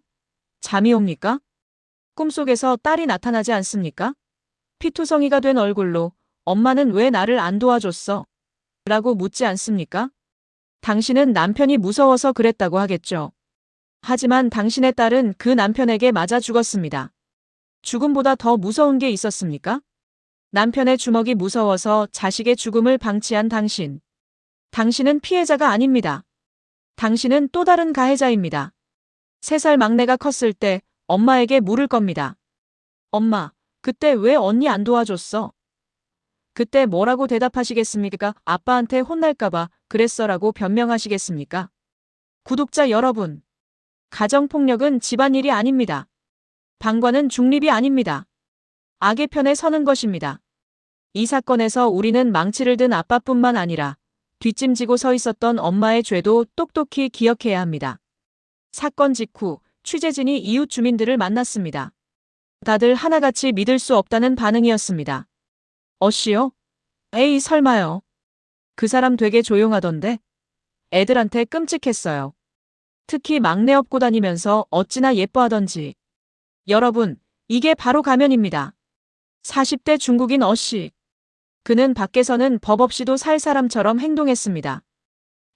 잠이 옵니까? 꿈속에서 딸이 나타나지 않습니까? 피투성이가 된 얼굴로 엄마는 왜 나를 안 도와줬어? 라고 묻지 않습니까? 당신은 남편이 무서워서 그랬다고 하겠죠. 하지만 당신의 딸은 그 남편에게 맞아 죽었습니다. 죽음보다 더 무서운 게 있었습니까? 남편의 주먹이 무서워서 자식의 죽음을 방치한 당신. 당신은 피해자가 아닙니다. 당신은 또 다른 가해자입니다. 3살 막내가 컸을 때 엄마에게 물을 겁니다. 엄마, 그때 왜 언니 안 도와줬어? 그때 뭐라고 대답하시겠습니까? 아빠한테 혼날까봐 그랬어라고 변명하시겠습니까? 구독자 여러분, 가정폭력은 집안일이 아닙니다. 방관은 중립이 아닙니다. 악의 편에 서는 것입니다. 이 사건에서 우리는 망치를 든 아빠뿐만 아니라 뒷짐지고 서 있었던 엄마의 죄도 똑똑히 기억해야 합니다. 사건 직후 취재진이 이웃 주민들을 만났습니다. 다들 하나같이 믿을 수 없다는 반응이었습니다. 어씨요? 에이 설마요. 그 사람 되게 조용하던데? 애들한테 끔찍했어요. 특히 막내 업고 다니면서 어찌나 예뻐하던지. 여러분, 이게 바로 가면입니다. 40대 중국인 어씨. 그는 밖에서는 법 없이도 살 사람처럼 행동했습니다.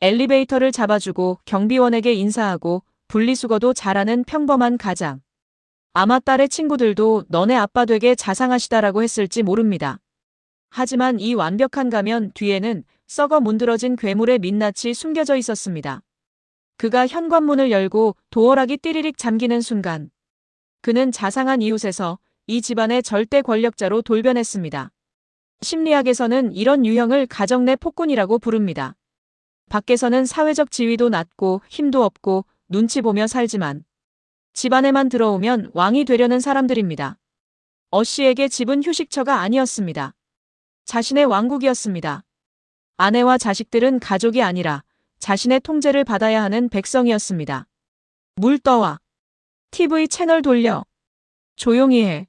엘리베이터를 잡아주고 경비원에게 인사하고 분리수거도 잘하는 평범한 가장. 아마 딸의 친구들도 너네 아빠 되게 자상하시다라고 했을지 모릅니다. 하지만 이 완벽한 가면 뒤에는 썩어 문드러진 괴물의 민낯이 숨겨져 있었습니다. 그가 현관문을 열고 도어락이 띠리릭 잠기는 순간 그는 자상한 이웃에서 이 집안의 절대 권력자로 돌변했습니다. 심리학에서는 이런 유형을 가정 내 폭군이라고 부릅니다. 밖에서는 사회적 지위도 낮고 힘도 없고 눈치 보며 살지만 집안에만 들어오면 왕이 되려는 사람들입니다. 어씨에게 집은 휴식처가 아니었습니다. 자신의 왕국이었습니다. 아내와 자식들은 가족이 아니라 자신의 통제를 받아야 하는 백성이었습니다. 물 떠와. TV 채널 돌려. 조용히 해.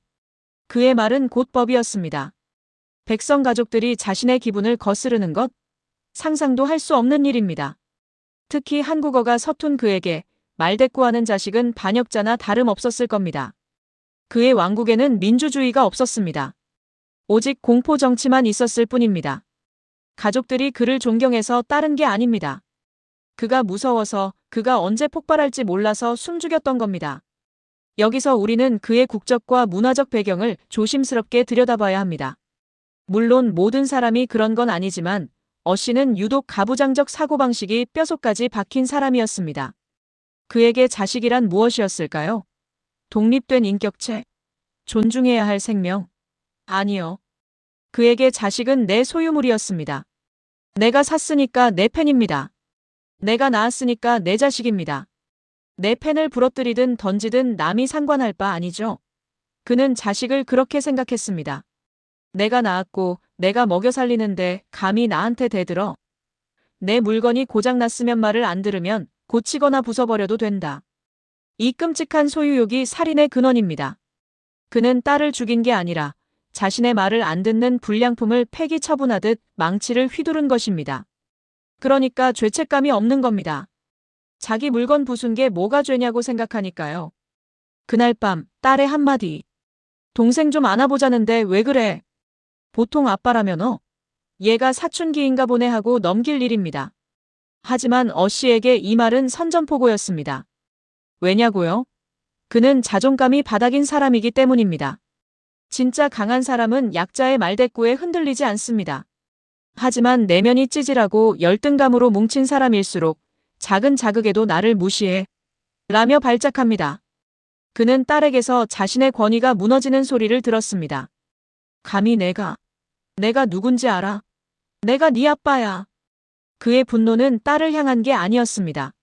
그의 말은 곧 법이었습니다. 백성 가족들이 자신의 기분을 거스르는 것? 상상도 할 수 없는 일입니다. 특히 한국어가 서툰 그에게 말대꾸하는 자식은 반역자나 다름없었을 겁니다. 그의 왕국에는 민주주의가 없었습니다. 오직 공포 정치만 있었을 뿐입니다. 가족들이 그를 존경해서 따른 게 아닙니다. 그가 무서워서 그가 언제 폭발할지 몰라서 숨죽였던 겁니다. 여기서 우리는 그의 국적과 문화적 배경을 조심스럽게 들여다봐야 합니다. 물론 모든 사람이 그런 건 아니지만 어씨는 유독 가부장적 사고방식이 뼛속까지 박힌 사람이었습니다. 그에게 자식이란 무엇이었을까요? 독립된 인격체? 존중해야 할 생명? 아니요. 그에게 자식은 내 소유물이었습니다. 내가 샀으니까 내 팬입니다. 내가 낳았으니까 내 자식입니다. 내 팬을 부러뜨리든 던지든 남이 상관할 바 아니죠. 그는 자식을 그렇게 생각했습니다. 내가 낳았고 내가 먹여 살리는데 감히 나한테 대들어. 내 물건이 고장났으면 말을 안 들으면 고치거나 부숴버려도 된다. 이 끔찍한 소유욕이 살인의 근원입니다. 그는 딸을 죽인 게 아니라 자신의 말을 안 듣는 불량품을 폐기 처분하듯 망치를 휘두른 것입니다. 그러니까 죄책감이 없는 겁니다. 자기 물건 부순 게 뭐가 죄냐고 생각하니까요. 그날 밤 딸의 한마디. 동생 좀 안아보자는데 왜 그래? 보통 아빠라면 얘가 사춘기인가 보네 하고 넘길 일입니다. 하지만 어씨에게 이 말은 선전포고였습니다. 왜냐고요? 그는 자존감이 바닥인 사람이기 때문입니다. 진짜 강한 사람은 약자의 말대꾸에 흔들리지 않습니다. 하지만 내면이 찌질하고 열등감으로 뭉친 사람일수록 작은 자극에도 나를 무시해 라며 발작합니다. 그는 딸에게서 자신의 권위가 무너지는 소리를 들었습니다. 감히 내가 누군지 알아? 내가 네 아빠야. 그의 분노는 딸을 향한 게 아니었습니다.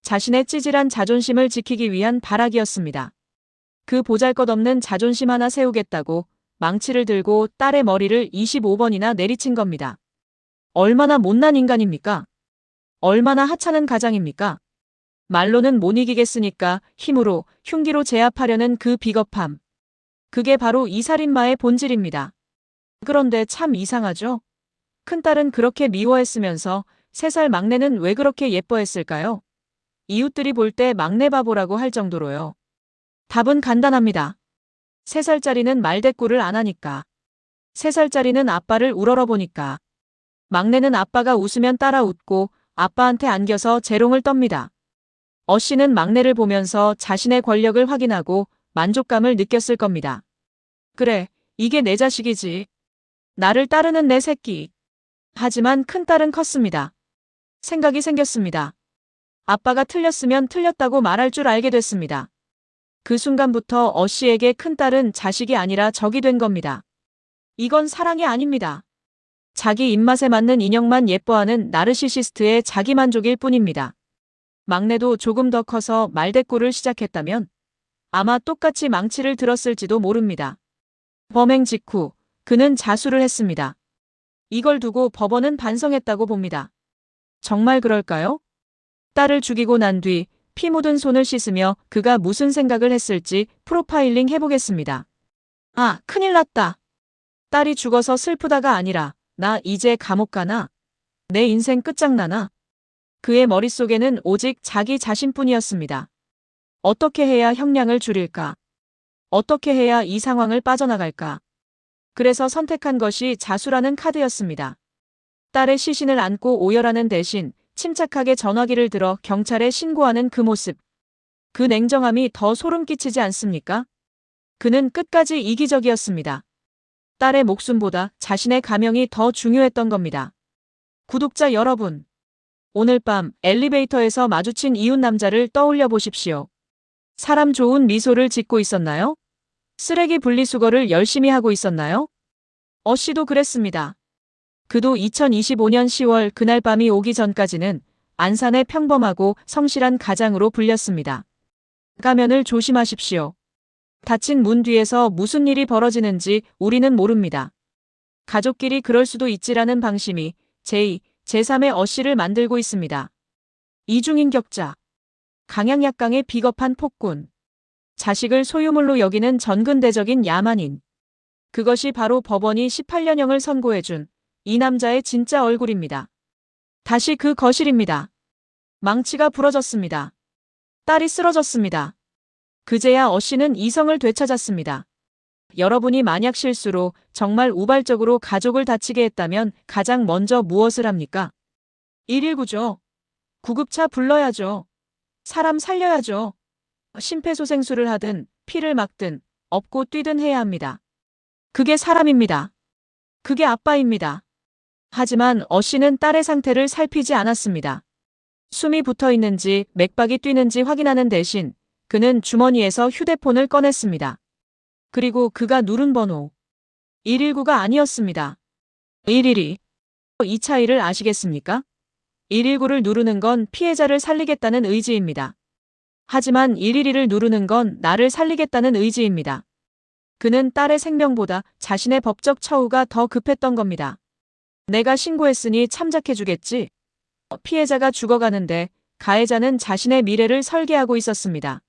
자신의 찌질한 자존심을 지키기 위한 발악이었습니다. 그 보잘것없는 자존심 하나 세우겠다고 망치를 들고 딸의 머리를 25번이나 내리친 겁니다. 얼마나 못난 인간입니까? 얼마나 하찮은 가장입니까? 말로는 못 이기겠으니까 힘으로, 흉기로 제압하려는 그 비겁함. 그게 바로 이 살인마의 본질입니다. 그런데 참 이상하죠? 큰딸은 그렇게 미워했으면서 3살 막내는 왜 그렇게 예뻐했을까요? 이웃들이 볼 때 막내 바보라고 할 정도로요. 답은 간단합니다. 3살짜리는 말대꾸를 안 하니까. 3살짜리는 아빠를 우러러보니까. 막내는 아빠가 웃으면 따라 웃고 아빠한테 안겨서 재롱을 떱니다. 어씨는 막내를 보면서 자신의 권력을 확인하고 만족감을 느꼈을 겁니다. 그래, 이게 내 자식이지. 나를 따르는 내 새끼. 하지만 큰딸은 컸습니다. 생각이 생겼습니다. 아빠가 틀렸으면 틀렸다고 말할 줄 알게 됐습니다. 그 순간부터 어씨에게 큰딸은 자식이 아니라 적이 된 겁니다. 이건 사랑이 아닙니다. 자기 입맛에 맞는 인형만 예뻐하는 나르시시스트의 자기만족일 뿐입니다. 막내도 조금 더 커서 말대꾸를 시작했다면 아마 똑같이 망치를 들었을지도 모릅니다. 범행 직후 그는 자수를 했습니다. 이걸 두고 법원은 반성했다고 봅니다. 정말 그럴까요? 딸을 죽이고 난 뒤 피 묻은 손을 씻으며 그가 무슨 생각을 했을지 프로파일링 해보겠습니다. 아, 큰일 났다. 딸이 죽어서 슬프다가 아니라 나 이제 감옥 가나? 내 인생 끝장나나? 그의 머릿속에는 오직 자기 자신뿐이었습니다. 어떻게 해야 형량을 줄일까? 어떻게 해야 이 상황을 빠져나갈까? 그래서 선택한 것이 자수라는 카드였습니다. 딸의 시신을 안고 오열하는 대신 침착하게 전화기를 들어 경찰에 신고하는 그 모습. 그 냉정함이 더 소름 끼치지 않습니까? 그는 끝까지 이기적이었습니다. 딸의 목숨보다 자신의 가명이 더 중요했던 겁니다. 구독자 여러분, 오늘 밤 엘리베이터에서 마주친 이웃 남자를 떠올려 보십시오. 사람 좋은 미소를 짓고 있었나요? 쓰레기 분리수거를 열심히 하고 있었나요? 어씨도 그랬습니다. 그도 2025년 10월 그날 밤이 오기 전까지는 안산의 평범하고 성실한 가장으로 불렸습니다. 가면을 조심하십시오. 닫힌 문 뒤에서 무슨 일이 벌어지는지 우리는 모릅니다. 가족끼리 그럴 수도 있지라는 방심이 제2, 제3의 어씨를 만들고 있습니다. 이중인격자, 강약약강의 비겁한 폭군, 자식을 소유물로 여기는 전근대적인 야만인. 그것이 바로 법원이 18년형을 선고해준 이 남자의 진짜 얼굴입니다. 다시 그 거실입니다. 망치가 부러졌습니다. 딸이 쓰러졌습니다. 그제야 어씨는 이성을 되찾았습니다. 여러분이 만약 실수로 정말 우발적으로 가족을 다치게 했다면 가장 먼저 무엇을 합니까? 119죠. 구급차 불러야죠. 사람 살려야죠. 심폐소생술을 하든 피를 막든 업고 뛰든 해야 합니다. 그게 사람입니다. 그게 아빠입니다. 하지만 어씨는 딸의 상태를 살피지 않았습니다. 숨이 붙어 있는지 맥박이 뛰는지 확인하는 대신 그는 주머니에서 휴대폰을 꺼냈습니다. 그리고 그가 누른 번호 119가 아니었습니다. 112. 이 차이를 아시겠습니까? 119를 누르는 건 피해자를 살리겠다는 의지입니다. 하지만 112를 누르는 건 나를 살리겠다는 의지입니다. 그는 딸의 생명보다 자신의 법적 처우가 더 급했던 겁니다. 내가 신고했으니 참작해주겠지. 피해자가 죽어가는데 가해자는 자신의 미래를 설계하고 있었습니다.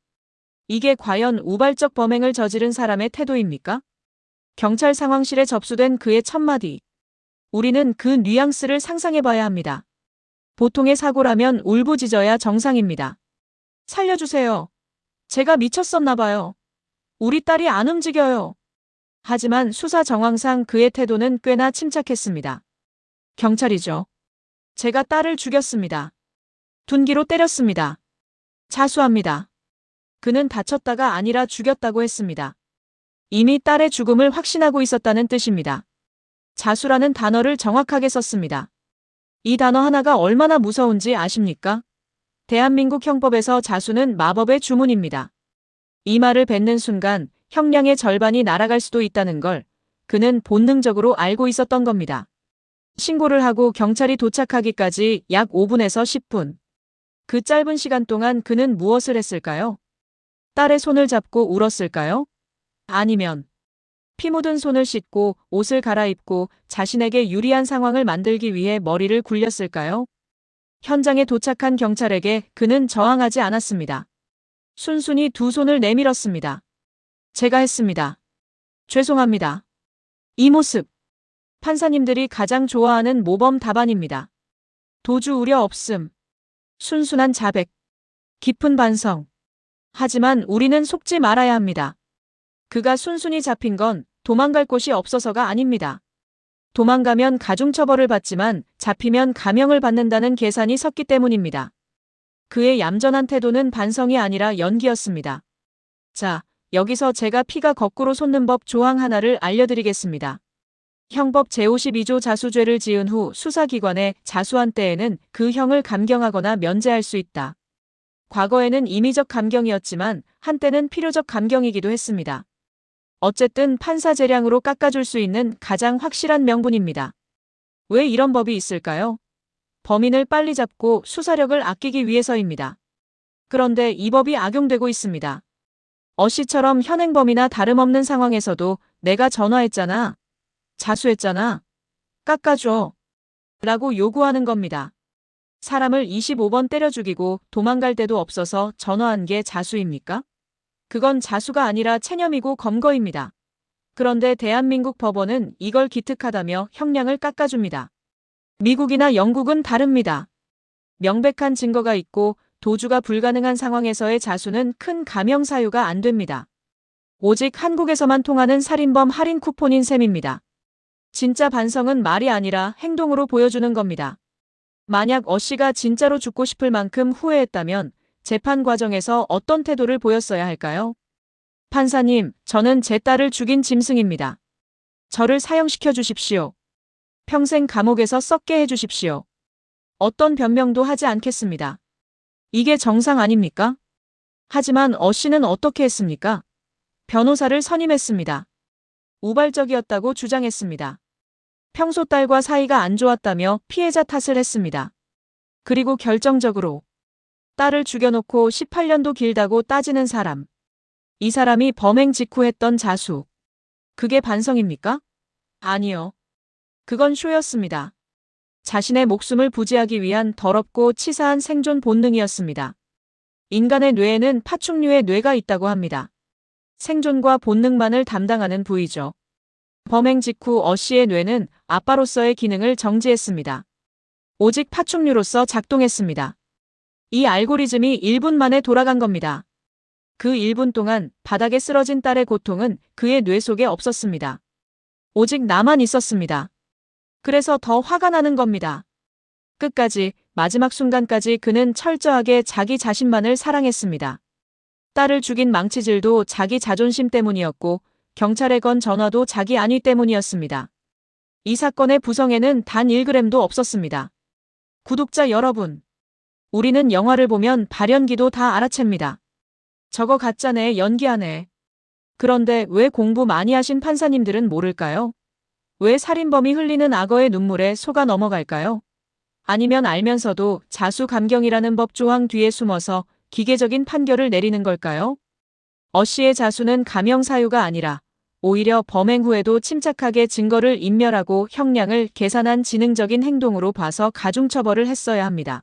이게 과연 우발적 범행을 저지른 사람의 태도입니까? 경찰 상황실에 접수된 그의 첫마디. 우리는 그 뉘앙스를 상상해봐야 합니다. 보통의 사고라면 울부짖어야 정상입니다. 살려주세요. 제가 미쳤었나 봐요. 우리 딸이 안 움직여요. 하지만 수사 정황상 그의 태도는 꽤나 침착했습니다. 경찰이죠. 제가 딸을 죽였습니다. 둔기로 때렸습니다. 자수합니다. 그는 다쳤다가 아니라 죽였다고 했습니다. 이미 딸의 죽음을 확신하고 있었다는 뜻입니다. 자수라는 단어를 정확하게 썼습니다. 이 단어 하나가 얼마나 무서운지 아십니까? 대한민국 형법에서 자수는 마법의 주문입니다. 이 말을 뱉는 순간 형량의 절반이 날아갈 수도 있다는 걸 그는 본능적으로 알고 있었던 겁니다. 신고를 하고 경찰이 도착하기까지 약 5분에서 10분. 그 짧은 시간 동안 그는 무엇을 했을까요? 딸의 손을 잡고 울었을까요? 아니면 피 묻은 손을 씻고 옷을 갈아입고 자신에게 유리한 상황을 만들기 위해 머리를 굴렸을까요? 현장에 도착한 경찰에게 그는 저항하지 않았습니다. 순순히 두 손을 내밀었습니다. 제가 했습니다. 죄송합니다. 이 모습. 판사님들이 가장 좋아하는 모범 답안입니다. 도주 우려 없음. 순순한 자백. 깊은 반성. 하지만 우리는 속지 말아야 합니다. 그가 순순히 잡힌 건 도망갈 곳이 없어서가 아닙니다. 도망가면 가중처벌을 받지만 잡히면 감형을 받는다는 계산이 섰기 때문입니다. 그의 얌전한 태도는 반성이 아니라 연기였습니다. 자, 여기서 제가 피가 거꾸로 솟는 법 조항 하나를 알려드리겠습니다. 형법 제52조 자수죄를 지은 후 수사기관에 자수한 때에는 그 형을 감경하거나 면제할 수 있다. 과거에는 임의적 감경이었지만 한때는 필요적 감경이기도 했습니다. 어쨌든 판사 재량으로 깎아줄 수 있는 가장 확실한 명분입니다. 왜 이런 법이 있을까요? 범인을 빨리 잡고 수사력을 아끼기 위해서입니다. 그런데 이 법이 악용되고 있습니다. 어씨처럼 현행범이나 다름없는 상황에서도 내가 전화했잖아. 자수했잖아. 깎아줘. 라고 요구하는 겁니다. 사람을 25번 때려 죽이고 도망갈 데도 없어서 전화한 게 자수입니까? 그건 자수가 아니라 체념이고 검거입니다. 그런데 대한민국 법원은 이걸 기특하다며 형량을 깎아줍니다. 미국이나 영국은 다릅니다. 명백한 증거가 있고 도주가 불가능한 상황에서의 자수는 큰 감형 사유가 안 됩니다. 오직 한국에서만 통하는 살인범 할인 쿠폰인 셈입니다. 진짜 반성은 말이 아니라 행동으로 보여주는 겁니다. 만약 어씨가 진짜로 죽고 싶을 만큼 후회했다면 재판 과정에서 어떤 태도를 보였어야 할까요? 판사님, 저는 제 딸을 죽인 짐승입니다. 저를 사형시켜 주십시오. 평생 감옥에서 썩게 해주십시오. 어떤 변명도 하지 않겠습니다. 이게 정상 아닙니까? 하지만 어씨는 어떻게 했습니까? 변호사를 선임했습니다. 우발적이었다고 주장했습니다. 평소 딸과 사이가 안 좋았다며 피해자 탓을 했습니다. 그리고 결정적으로 딸을 죽여놓고 18년도 길다고 따지는 사람. 이 사람이 범행 직후 했던 자수. 그게 반성입니까? 아니요. 그건 쇼였습니다. 자신의 목숨을 부지하기 위한 더럽고 치사한 생존 본능이었습니다. 인간의 뇌에는 파충류의 뇌가 있다고 합니다. 생존과 본능만을 담당하는 부위죠. 범행 직후 어씨의 뇌는 아빠로서의 기능을 정지했습니다. 오직 파충류로서 작동했습니다. 이 알고리즘이 1분 만에 돌아간 겁니다. 그 1분 동안 바닥에 쓰러진 딸의 고통은 그의 뇌 속에 없었습니다. 오직 나만 있었습니다. 그래서 더 화가 나는 겁니다. 끝까지, 마지막 순간까지 그는 철저하게 자기 자신만을 사랑했습니다. 딸을 죽인 망치질도 자기 자존심 때문이었고 경찰에 건 전화도 자기 안위 때문이었습니다. 이 사건의 부성에는 단 1g도 없었습니다. 구독자 여러분, 우리는 영화를 보면 발연기도 다 알아챕니다. 저거 가짜네, 연기하네. 그런데 왜 공부 많이 하신 판사님들은 모를까요? 왜 살인범이 흘리는 악어의 눈물에 속아 넘어갈까요? 아니면 알면서도 자수 감경이라는 법 조항 뒤에 숨어서 기계적인 판결을 내리는 걸까요? 어씨의 자수는 감형 사유가 아니라 오히려 범행 후에도 침착하게 증거를 인멸하고 형량을 계산한 지능적인 행동으로 봐서 가중처벌을 했어야 합니다.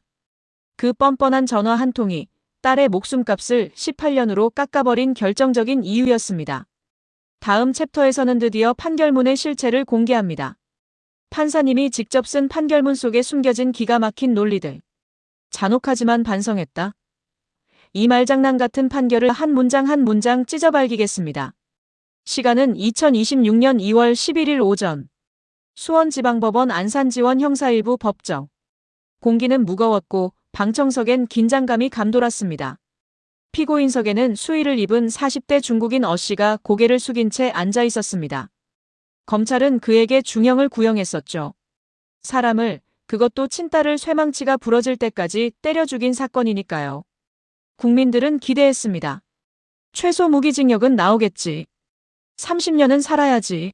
그 뻔뻔한 전화 한 통이 딸의 목숨값을 18년으로 깎아버린 결정적인 이유였습니다. 다음 챕터에서는 드디어 판결문의 실체를 공개합니다. 판사님이 직접 쓴 판결문 속에 숨겨진 기가 막힌 논리들. 잔혹하지만 반성했다. 이 말장난 같은 판결을 한 문장 한 문장 찢어발기겠습니다. 시간은 2026년 2월 11일 오전. 수원지방법원 안산지원 형사일부 법정. 공기는 무거웠고 방청석엔 긴장감이 감돌았습니다. 피고인석에는 수의를 입은 40대 중국인 어씨가 고개를 숙인 채 앉아 있었습니다. 검찰은 그에게 중형을 구형했었죠. 사람을, 그것도 친딸을 쇠망치가 부러질 때까지 때려 죽인 사건이니까요. 국민들은 기대했습니다. 최소 무기징역은 나오겠지. 30년은 살아야지.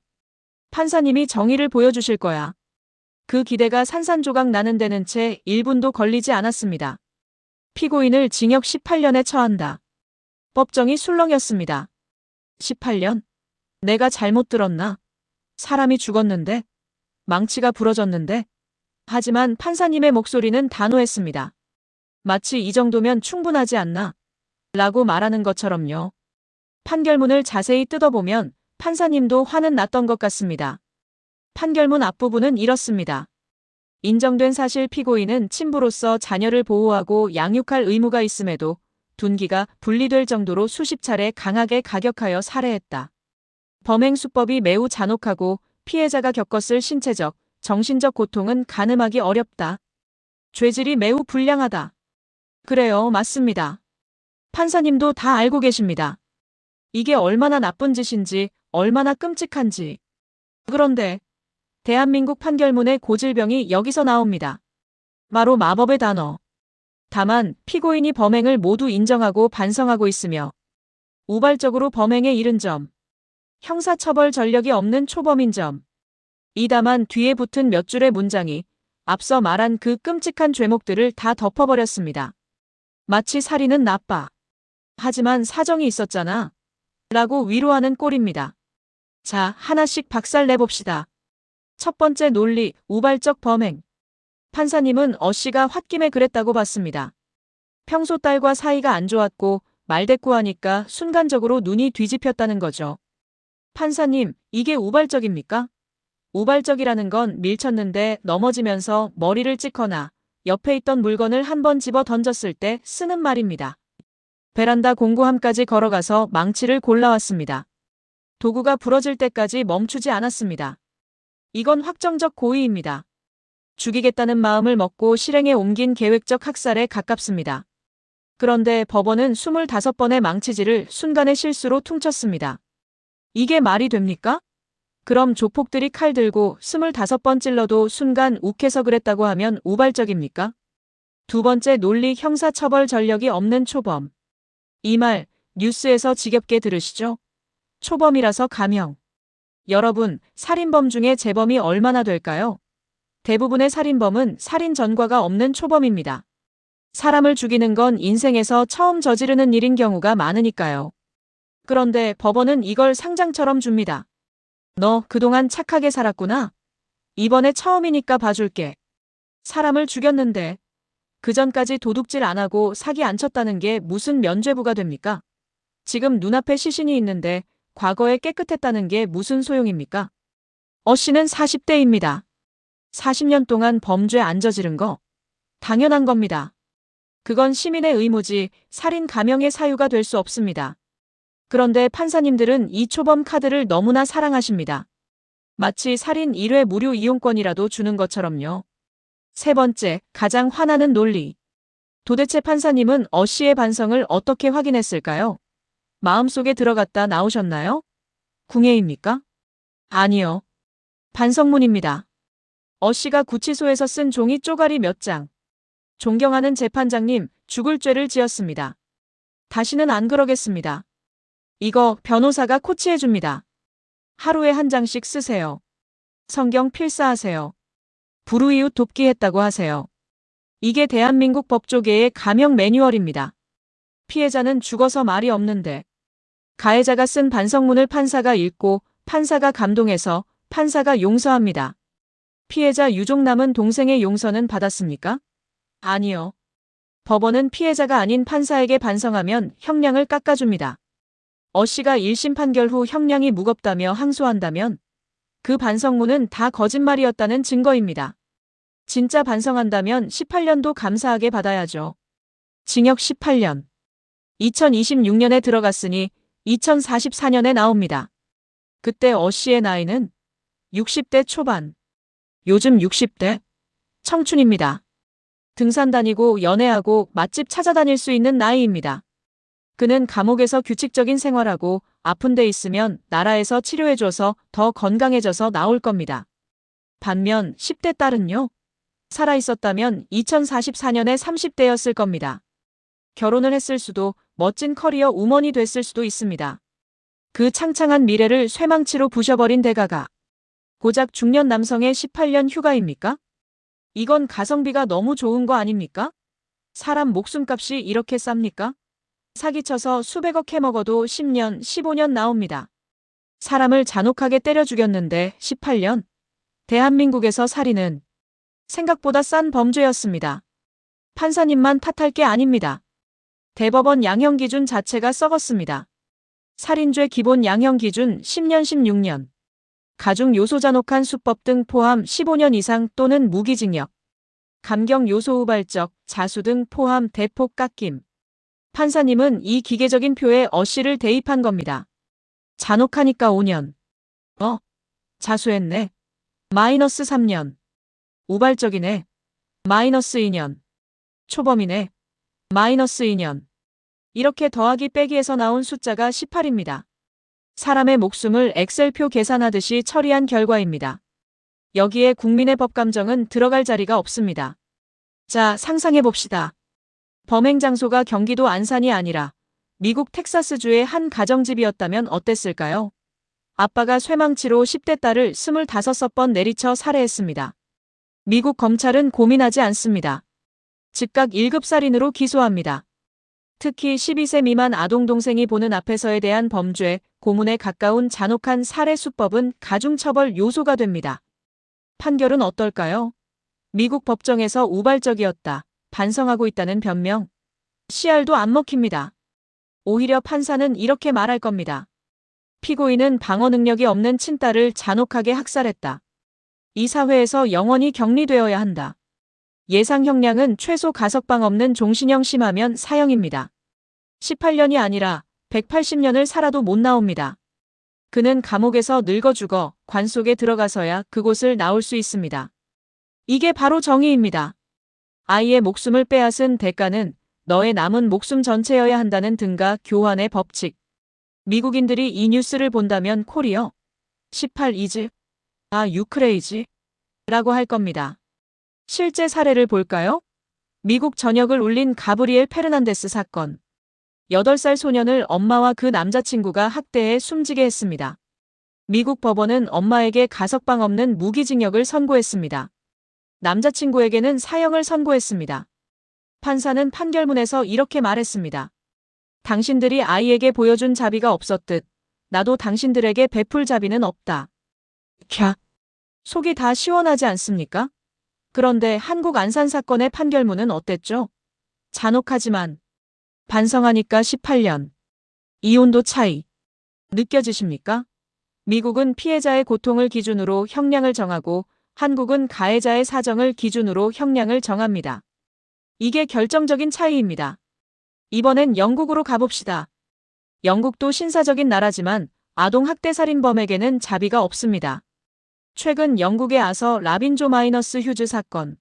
판사님이 정의를 보여주실 거야. 그 기대가 산산조각 나는 데는 채 1분도 걸리지 않았습니다. 피고인을 징역 18년에 처한다. 법정이 술렁였습니다. 18년? 내가 잘못 들었나? 사람이 죽었는데? 망치가 부러졌는데? 하지만 판사님의 목소리는 단호했습니다. 마치 이 정도면 충분하지 않나? 라고 말하는 것처럼요. 판결문을 자세히 뜯어보면 판사님도 화는 났던 것 같습니다. 판결문 앞부분은 이렇습니다. 인정된 사실 피고인은 친부로서 자녀를 보호하고 양육할 의무가 있음에도 둔기가 분리될 정도로 수십 차례 강하게 가격하여 살해했다. 범행 수법이 매우 잔혹하고 피해자가 겪었을 신체적, 정신적 고통은 가늠하기 어렵다. 죄질이 매우 불량하다. 그래요, 맞습니다. 판사님도 다 알고 계십니다. 이게 얼마나 나쁜 짓인지, 얼마나 끔찍한지. 그런데 대한민국 판결문의 고질병이 여기서 나옵니다. 바로 마법의 단어. 다만 피고인이 범행을 모두 인정하고 반성하고 있으며 우발적으로 범행에 이른 점, 형사처벌 전력이 없는 초범인 점. 이 다만 뒤에 붙은 몇 줄의 문장이 앞서 말한 그 끔찍한 죄목들을 다 덮어버렸습니다. 마치 살인은 나빠. 하지만 사정이 있었잖아. 라고 위로하는 꼴입니다. 자, 하나씩 박살내봅시다. 첫 번째 논리, 우발적 범행. 판사님은 씨가 홧김에 그랬다고 봤습니다. 평소 딸과 사이가 안 좋았고 말대꾸하니까 순간적으로 눈이 뒤집혔다는 거죠. 판사님, 이게 우발적입니까? 우발적이라는 건 밀쳤는데 넘어지면서 머리를 찍거나 옆에 있던 물건을 한번 집어 던졌을 때 쓰는 말입니다. 베란다 공구함까지 걸어가서 망치를 골라왔습니다. 도구가 부러질 때까지 멈추지 않았습니다. 이건 확정적 고의입니다. 죽이겠다는 마음을 먹고 실행에 옮긴 계획적 학살에 가깝습니다. 그런데 법원은 25번의 망치질을 순간의 실수로 퉁쳤습니다. 이게 말이 됩니까? 그럼 조폭들이 칼 들고 25번 찔러도 순간 욱해서 그랬다고 하면 우발적입니까? 두 번째 논리, 형사처벌 전력이 없는 초범. 이 말 뉴스에서 지겹게 들으시죠? 초범이라서 감형. 여러분, 살인범 중에 재범이 얼마나 될까요? 대부분의 살인범은 살인 전과가 없는 초범입니다. 사람을 죽이는 건 인생에서 처음 저지르는 일인 경우가 많으니까요. 그런데 법원은 이걸 상장처럼 줍니다. 너 그동안 착하게 살았구나. 이번에 처음이니까 봐줄게. 사람을 죽였는데 그전까지 도둑질 안 하고 사기 안 쳤다는 게 무슨 면죄부가 됩니까? 지금 눈앞에 시신이 있는데 과거에 깨끗했다는 게 무슨 소용입니까? 씨는 40대입니다. 40년 동안 범죄 안 저지른 거 당연한 겁니다. 그건 시민의 의무지 살인 감형의 사유가 될 수 없습니다. 그런데 판사님들은 이 초범 카드를 너무나 사랑하십니다. 마치 살인 1회 무료 이용권이라도 주는 것처럼요. 세 번째, 가장 화나는 논리. 도대체 판사님은 씨의 반성을 어떻게 확인했을까요? 마음속에 들어갔다 나오셨나요? 궁예입니까? 아니요. 반성문입니다. 씨가 구치소에서 쓴 종이 쪼가리 몇 장. 존경하는 재판장님, 죽을 죄를 지었습니다. 다시는 안 그러겠습니다. 이거 변호사가 코치해줍니다. 하루에 한 장씩 쓰세요. 성경 필사하세요. 불우이웃 돕기 했다고 하세요. 이게 대한민국 법조계의 감형 매뉴얼입니다. 피해자는 죽어서 말이 없는데 가해자가 쓴 반성문을 판사가 읽고 판사가 감동해서 판사가 용서합니다. 피해자 유족 남은 동생의 용서는 받았습니까? 아니요. 법원은 피해자가 아닌 판사에게 반성하면 형량을 깎아줍니다. 씨가 1심 판결 후 형량이 무겁다며 항소한다면 그 반성문은 다 거짓말이었다는 증거입니다. 진짜 반성한다면 18년도 감사하게 받아야죠. 징역 18년. 2026년에 들어갔으니 2044년에 나옵니다. 그때 씨의 나이는 60대 초반. 요즘 60대? 청춘입니다. 등산 다니고 연애하고 맛집 찾아다닐 수 있는 나이입니다. 그는 감옥에서 규칙적인 생활하고 아픈 데 있으면 나라에서 치료해줘서 더 건강해져서 나올 겁니다. 반면 10대 딸은요? 살아있었다면 2044년에 30대였을 겁니다. 결혼을 했을 수도 멋진 커리어 우먼이 됐을 수도 있습니다. 그 창창한 미래를 쇠망치로 부셔버린 대가가 고작 중년 남성의 18년 휴가입니까? 이건 가성비가 너무 좋은 거 아닙니까? 사람 목숨값이 이렇게 쌉니까? 사기쳐서 수백억 해먹어도 10년, 15년 나옵니다. 사람을 잔혹하게 때려 죽였는데 18년? 대한민국에서 살인은 생각보다 싼 범죄였습니다. 판사님만 탓할 게 아닙니다. 대법원 양형 기준 자체가 썩었습니다. 살인죄 기본 양형 기준 10년 16년. 가중 요소 잔혹한 수법 등 포함 15년 이상 또는 무기징역. 감경 요소 우발적, 자수 등 포함 대폭 깎임. 판사님은 이 기계적인 표에 어씨를 대입한 겁니다. 잔혹하니까 5년. 자수했네. 마이너스 3년. 우발적이네. 마이너스 2년. 초범이네. 마이너스 2년. 이렇게 더하기 빼기에서 나온 숫자가 18입니다. 사람의 목숨을 엑셀표 계산하듯이 처리한 결과입니다. 여기에 국민의 법감정은 들어갈 자리가 없습니다. 자, 상상해봅시다. 범행 장소가 경기도 안산이 아니라 미국 텍사스주의 한 가정집이었다면 어땠을까요? 아빠가 쇠망치로 10대 딸을 25번 내리쳐 살해했습니다. 미국 검찰은 고민하지 않습니다. 즉각 1급 살인으로 기소합니다. 특히 12세 미만 아동 동생이 보는 앞에서에 대한 범죄, 고문에 가까운 잔혹한 살해 수법은 가중처벌 요소가 됩니다. 판결은 어떨까요? 미국 법정에서 우발적이었다. 반성하고 있다는 변명. 씨알도 안 먹힙니다. 오히려 판사는 이렇게 말할 겁니다. 피고인은 방어 능력이 없는 친딸을 잔혹하게 학살했다. 이 사회에서 영원히 격리되어야 한다. 예상 형량은 최소 가석방 없는 종신형 심하면 사형입니다. 18년이 아니라 180년을 살아도 못 나옵니다. 그는 감옥에서 늙어 죽어 관 속에 들어가서야 그곳을 나올 수 있습니다. 이게 바로 정의입니다. 아이의 목숨을 빼앗은 대가는 너의 남은 목숨 전체여야 한다는 등가 교환의 법칙. 미국인들이 이 뉴스를 본다면 코리어 18 이즈 유크레이지 라고 할 겁니다. 실제 사례를 볼까요? 미국 전역을 울린 가브리엘 페르난데스 사건. 8살 소년을 엄마와 그 남자친구가 학대해 숨지게 했습니다. 미국 법원은 엄마에게 가석방 없는 무기징역을 선고했습니다. 남자친구에게는 사형을 선고했습니다. 판사는 판결문에서 이렇게 말했습니다. 당신들이 아이에게 보여준 자비가 없었듯 나도 당신들에게 베풀 자비는 없다. 캬. 속이 다 시원하지 않습니까? 그런데 한국 안산 사건의 판결문은 어땠죠? 잔혹하지만 반성하니까 18년. 이 온도 차이. 느껴지십니까? 미국은 피해자의 고통을 기준으로 형량을 정하고 한국은 가해자의 사정을 기준으로 형량을 정합니다. 이게 결정적인 차이입니다. 이번엔 영국으로 가봅시다. 영국도 신사적인 나라지만 아동학대살인범에게는 자비가 없습니다. 최근 영국의 아서 라빈조 마이너스 휴즈 사건.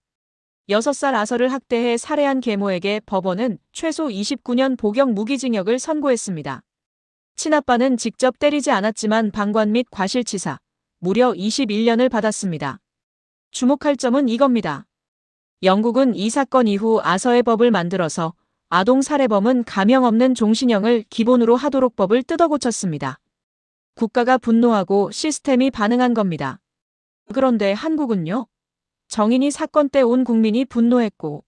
6살 아서를 학대해 살해한 계모에게 법원은 최소 29년 복역 무기징역을 선고했습니다. 친아빠는 직접 때리지 않았지만 방관 및 과실치사, 무려 21년을 받았습니다. 주목할 점은 이겁니다. 영국은 이 사건 이후 아서의 법을 만들어서 아동살해범은 감형 없는 종신형을 기본으로 하도록 법을 뜯어고쳤습니다. 국가가 분노하고 시스템이 반응한 겁니다. 그런데 한국은요? 정인이 사건 때 온 국민이 분노했고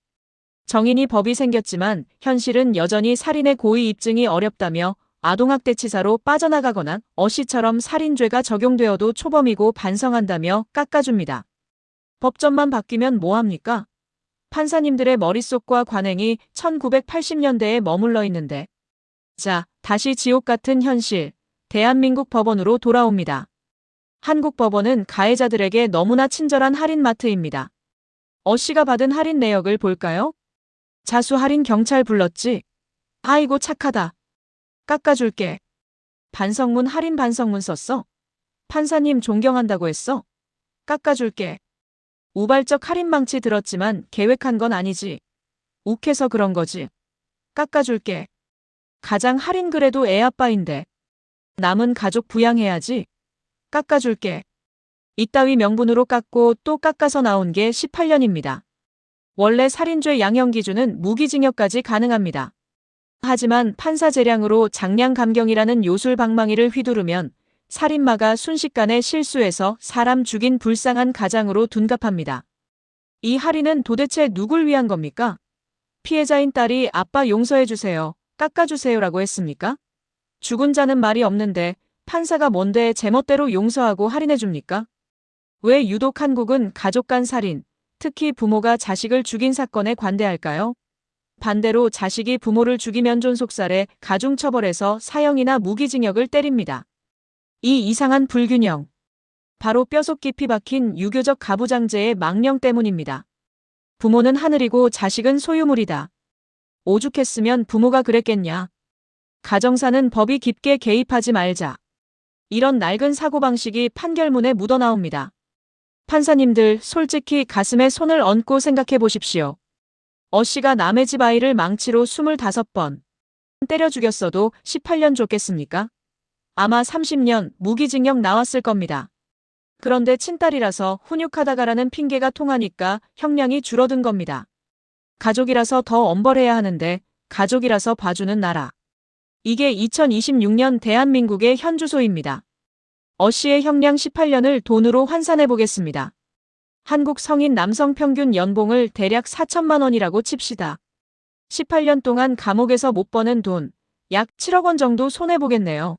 정인이 법이 생겼지만 현실은 여전히 살인의 고의 입증이 어렵다며 아동학대치사로 빠져나가거나 어씨처럼 살인죄가 적용되어도 초범이고 반성한다며 깎아줍니다. 법전만 바뀌면 뭐합니까? 판사님들의 머릿속과 관행이 1980년대에 머물러 있는데. 자, 다시 지옥 같은 현실, 대한민국 법원으로 돌아옵니다. 한국 법원은 가해자들에게 너무나 친절한 할인마트입니다. 어씨가 받은 할인 내역을 볼까요? 자수 할인 경찰 불렀지? 아이고 착하다. 깎아줄게. 반성문 할인 반성문 썼어? 판사님 존경한다고 했어? 깎아줄게. 우발적 할인 망치 들었지만 계획한 건 아니지. 욱해서 그런 거지. 깎아줄게. 가장 할인 그래도 애 아빠인데. 남은 가족 부양해야지. 깎아줄게. 이따위 명분으로 깎고 또 깎아서 나온 게 18년입니다. 원래 살인죄 양형 기준은 무기징역까지 가능합니다. 하지만 판사 재량으로 장량 감경이라는 요술 방망이를 휘두르면 살인마가 순식간에 실수해서 사람 죽인 불쌍한 가장으로 둔갑합니다. 이 할인은 도대체 누굴 위한 겁니까? 피해자인 딸이 아빠 용서해주세요, 깎아주세요라고 했습니까? 죽은 자는 말이 없는데 판사가 뭔데 제멋대로 용서하고 할인해줍니까? 왜 유독 한국은 가족 간 살인, 특히 부모가 자식을 죽인 사건에 관대할까요? 반대로 자식이 부모를 죽이면 존속살해 가중처벌해서 사형이나 무기징역을 때립니다. 이 이상한 불균형. 바로 뼈속 깊이 박힌 유교적 가부장제의 망령 때문입니다. 부모는 하늘이고 자식은 소유물이다. 오죽했으면 부모가 그랬겠냐. 가정사는 법이 깊게 개입하지 말자. 이런 낡은 사고방식이 판결문에 묻어나옵니다. 판사님들, 솔직히 가슴에 손을 얹고 생각해 보십시오. 씨가 남의 집 아이를 망치로 25번 때려 죽였어도 18년 줬겠습니까? 아마 30년 무기징역 나왔을 겁니다. 그런데 친딸이라서 훈육하다가라는 핑계가 통하니까 형량이 줄어든 겁니다. 가족이라서 더 엄벌해야 하는데 가족이라서 봐주는 나라. 이게 2026년 대한민국의 현주소입니다. 씨의 형량 18년을 돈으로 환산해 보겠습니다. 한국 성인 남성 평균 연봉을 대략 4천만 원이라고 칩시다. 18년 동안 감옥에서 못 버는 돈, 약 7억 원 정도 손해보겠네요.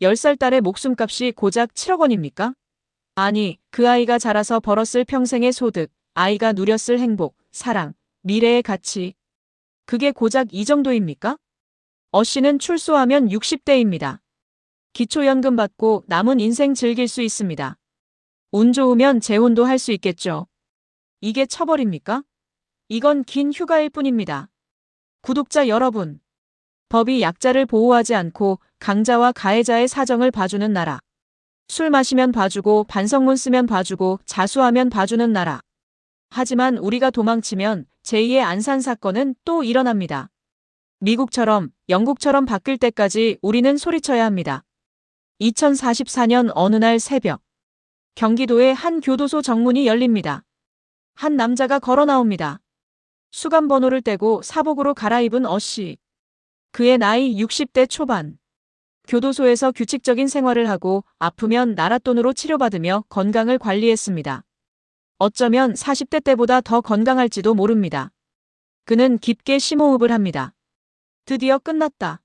10살 딸의 목숨값이 고작 7억 원입니까? 아니, 그 아이가 자라서 벌었을 평생의 소득, 아이가 누렸을 행복, 사랑, 미래의 가치. 그게 고작 이 정도입니까? 씨는 출소하면 60대입니다. 기초연금 받고 남은 인생 즐길 수 있습니다. 운 좋으면 재혼도 할 수 있겠죠. 이게 처벌입니까? 이건 긴 휴가일 뿐입니다. 구독자 여러분, 법이 약자를 보호하지 않고 강자와 가해자의 사정을 봐주는 나라. 술 마시면 봐주고 반성문 쓰면 봐주고 자수하면 봐주는 나라. 하지만 우리가 도망치면 제2의 안산 사건은 또 일어납니다. 미국처럼 영국처럼 바뀔 때까지 우리는 소리쳐야 합니다. 2044년 어느 날 새벽, 경기도의 한 교도소 정문이 열립니다. 한 남자가 걸어 나옵니다. 수감 번호를 떼고 사복으로 갈아입은 씨. 그의 나이 60대 초반. 교도소에서 규칙적인 생활을 하고 아프면 나랏돈으로 치료받으며 건강을 관리했습니다. 어쩌면 40대 때보다 더 건강할지도 모릅니다. 그는 깊게 심호흡을 합니다. 드디어 끝났다.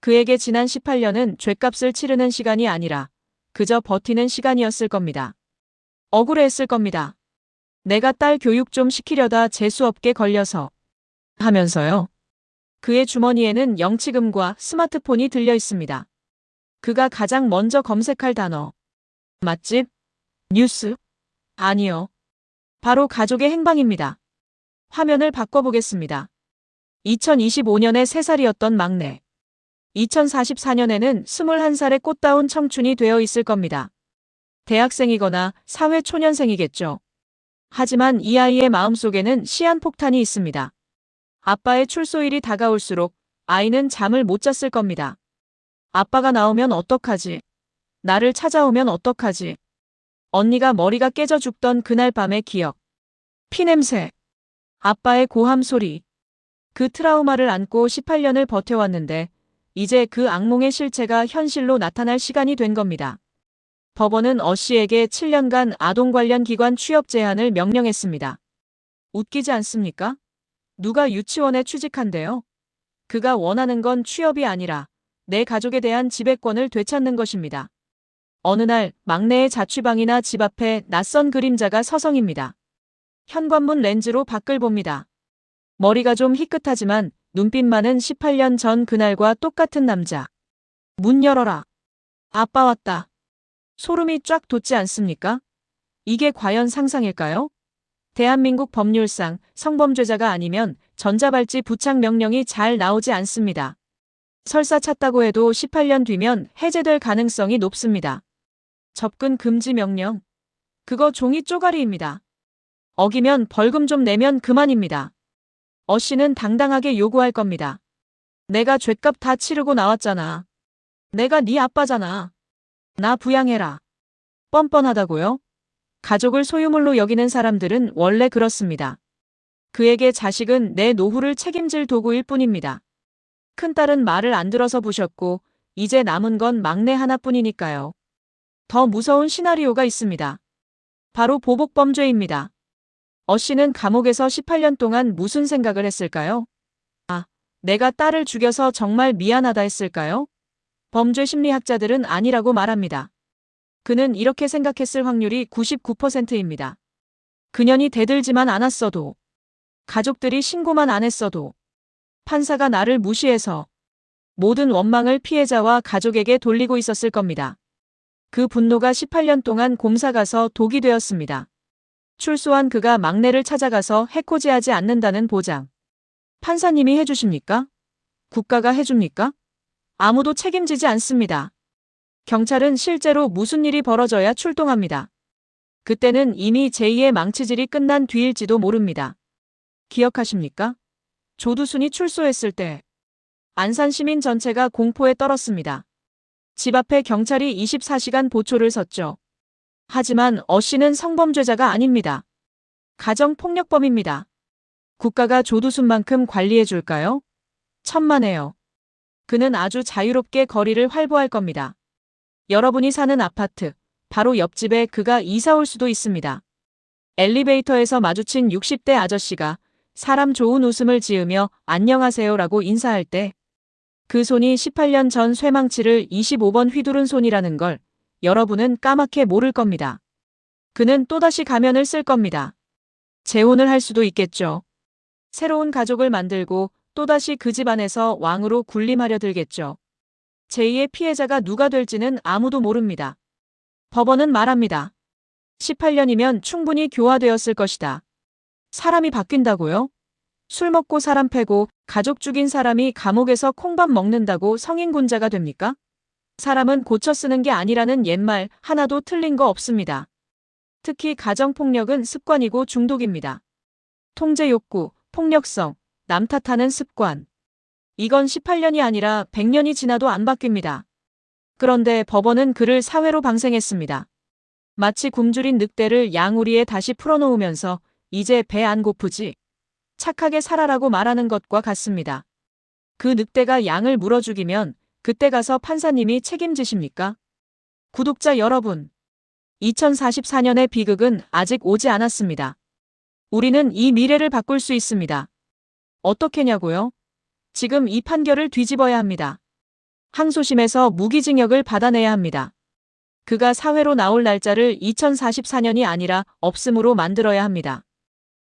그에게 지난 18년은 죗값을 치르는 시간이 아니라 그저 버티는 시간이었을 겁니다. 억울해했을 겁니다. 내가 딸 교육 좀 시키려다 재수없게 걸려서 하면서요. 그의 주머니에는 영치금과 스마트폰이 들려 있습니다. 그가 가장 먼저 검색할 단어. 맛집? 뉴스? 아니요. 바로 가족의 행방입니다. 화면을 바꿔보겠습니다. 2025년에 3살이었던 막내. 2044년에는 21살의 꽃다운 청춘이 되어 있을 겁니다. 대학생이거나 사회초년생이겠죠. 하지만 이 아이의 마음속에는 시한폭탄이 있습니다. 아빠의 출소일이 다가올수록 아이는 잠을 못 잤을 겁니다. 아빠가 나오면 어떡하지? 나를 찾아오면 어떡하지? 언니가 머리가 깨져 죽던 그날 밤의 기억. 피냄새. 아빠의 고함 소리. 그 트라우마를 안고 18년을 버텨왔는데 이제 그 악몽의 실체가 현실로 나타날 시간이 된 겁니다. 법원은 씨에게 7년간 아동 관련 기관 취업 제한을 명령했습니다. 웃기지 않습니까? 누가 유치원에 취직한대요? 그가 원하는 건 취업이 아니라 내 가족에 대한 지배권을 되찾는 것입니다. 어느 날 막내의 자취방이나 집 앞에 낯선 그림자가 서성입니다. 현관문 렌즈로 밖을 봅니다. 머리가 좀 희끗하지만 눈빛만은 18년 전 그날과 똑같은 남자. 문 열어라. 아빠 왔다. 소름이 쫙 돋지 않습니까? 이게 과연 상상일까요? 대한민국 법률상 성범죄자가 아니면 전자발찌 부착 명령이 잘 나오지 않습니다. 설사 찼다고 해도 18년 뒤면 해제될 가능성이 높습니다. 접근 금지 명령. 그거 종이 쪼가리입니다. 어기면 벌금 좀 내면 그만입니다. 씨는 당당하게 요구할 겁니다. 내가 죗값 다 치르고 나왔잖아. 내가 네 아빠잖아. 나 부양해라. 뻔뻔하다고요? 가족을 소유물로 여기는 사람들은 원래 그렇습니다. 그에게 자식은 내 노후를 책임질 도구일 뿐입니다. 큰딸은 말을 안 들어서 부셨고 이제 남은 건 막내 하나뿐이니까요. 더 무서운 시나리오가 있습니다. 바로 보복범죄입니다. 씨는 감옥에서 18년 동안 무슨 생각을 했을까요? 내가 딸을 죽여서 정말 미안하다 했을까요? 범죄 심리학자들은 아니라고 말합니다. 그는 이렇게 생각했을 확률이 99%입니다. 그년이 대들지만 않았어도, 가족들이 신고만 안 했어도, 판사가 나를 무시해서 모든 원망을 피해자와 가족에게 돌리고 있었을 겁니다. 그 분노가 18년 동안 곰사 가서 독이 되었습니다. 출소한 그가 막내를 찾아가서 해코지하지 않는다는 보장. 판사님이 해주십니까? 국가가 해줍니까? 아무도 책임지지 않습니다. 경찰은 실제로 무슨 일이 벌어져야 출동합니다. 그때는 이미 제2의 망치질이 끝난 뒤일지도 모릅니다. 기억하십니까? 조두순이 출소했을 때 안산 시민 전체가 공포에 떨었습니다. 집 앞에 경찰이 24시간 보초를 섰죠. 하지만 씨는 성범죄자가 아닙니다. 가정폭력범입니다. 국가가 조두순만큼 관리해 줄까요? 천만에요. 그는 아주 자유롭게 거리를 활보할 겁니다. 여러분이 사는 아파트, 바로 옆집에 그가 이사 올 수도 있습니다. 엘리베이터에서 마주친 60대 아저씨가 사람 좋은 웃음을 지으며 안녕하세요라고 인사할 때 그 손이 18년 전 쇠망치를 25번 휘두른 손이라는 걸 여러분은 까맣게 모를 겁니다. 그는 또다시 가면을 쓸 겁니다. 재혼을 할 수도 있겠죠. 새로운 가족을 만들고 또다시 그 집안에서 왕으로 군림하려 들겠죠. 제2의 피해자가 누가 될지는 아무도 모릅니다. 법원은 말합니다. 18년이면 충분히 교화되었을 것이다. 사람이 바뀐다고요? 술 먹고 사람 패고 가족 죽인 사람이 감옥에서 콩밥 먹는다고 성인군자가 됩니까? 사람은 고쳐 쓰는 게 아니라는 옛말 하나도 틀린 거 없습니다. 특히 가정폭력은 습관이고 중독입니다. 통제 욕구, 폭력성, 남 탓하는 습관. 이건 18년이 아니라 100년이 지나도 안 바뀝니다. 그런데 법원은 그를 사회로 방생했습니다. 마치 굶주린 늑대를 양우리에 다시 풀어놓으면서 이제 배 안 고프지? 착하게 살아라고 말하는 것과 같습니다. 그 늑대가 양을 물어 죽이면 그때 가서 판사님이 책임지십니까? 구독자 여러분, 2044년의 비극은 아직 오지 않았습니다. 우리는 이 미래를 바꿀 수 있습니다. 어떻게냐고요? 지금 이 판결을 뒤집어야 합니다. 항소심에서 무기징역을 받아내야 합니다. 그가 사회로 나올 날짜를 2044년이 아니라 없음으로 만들어야 합니다.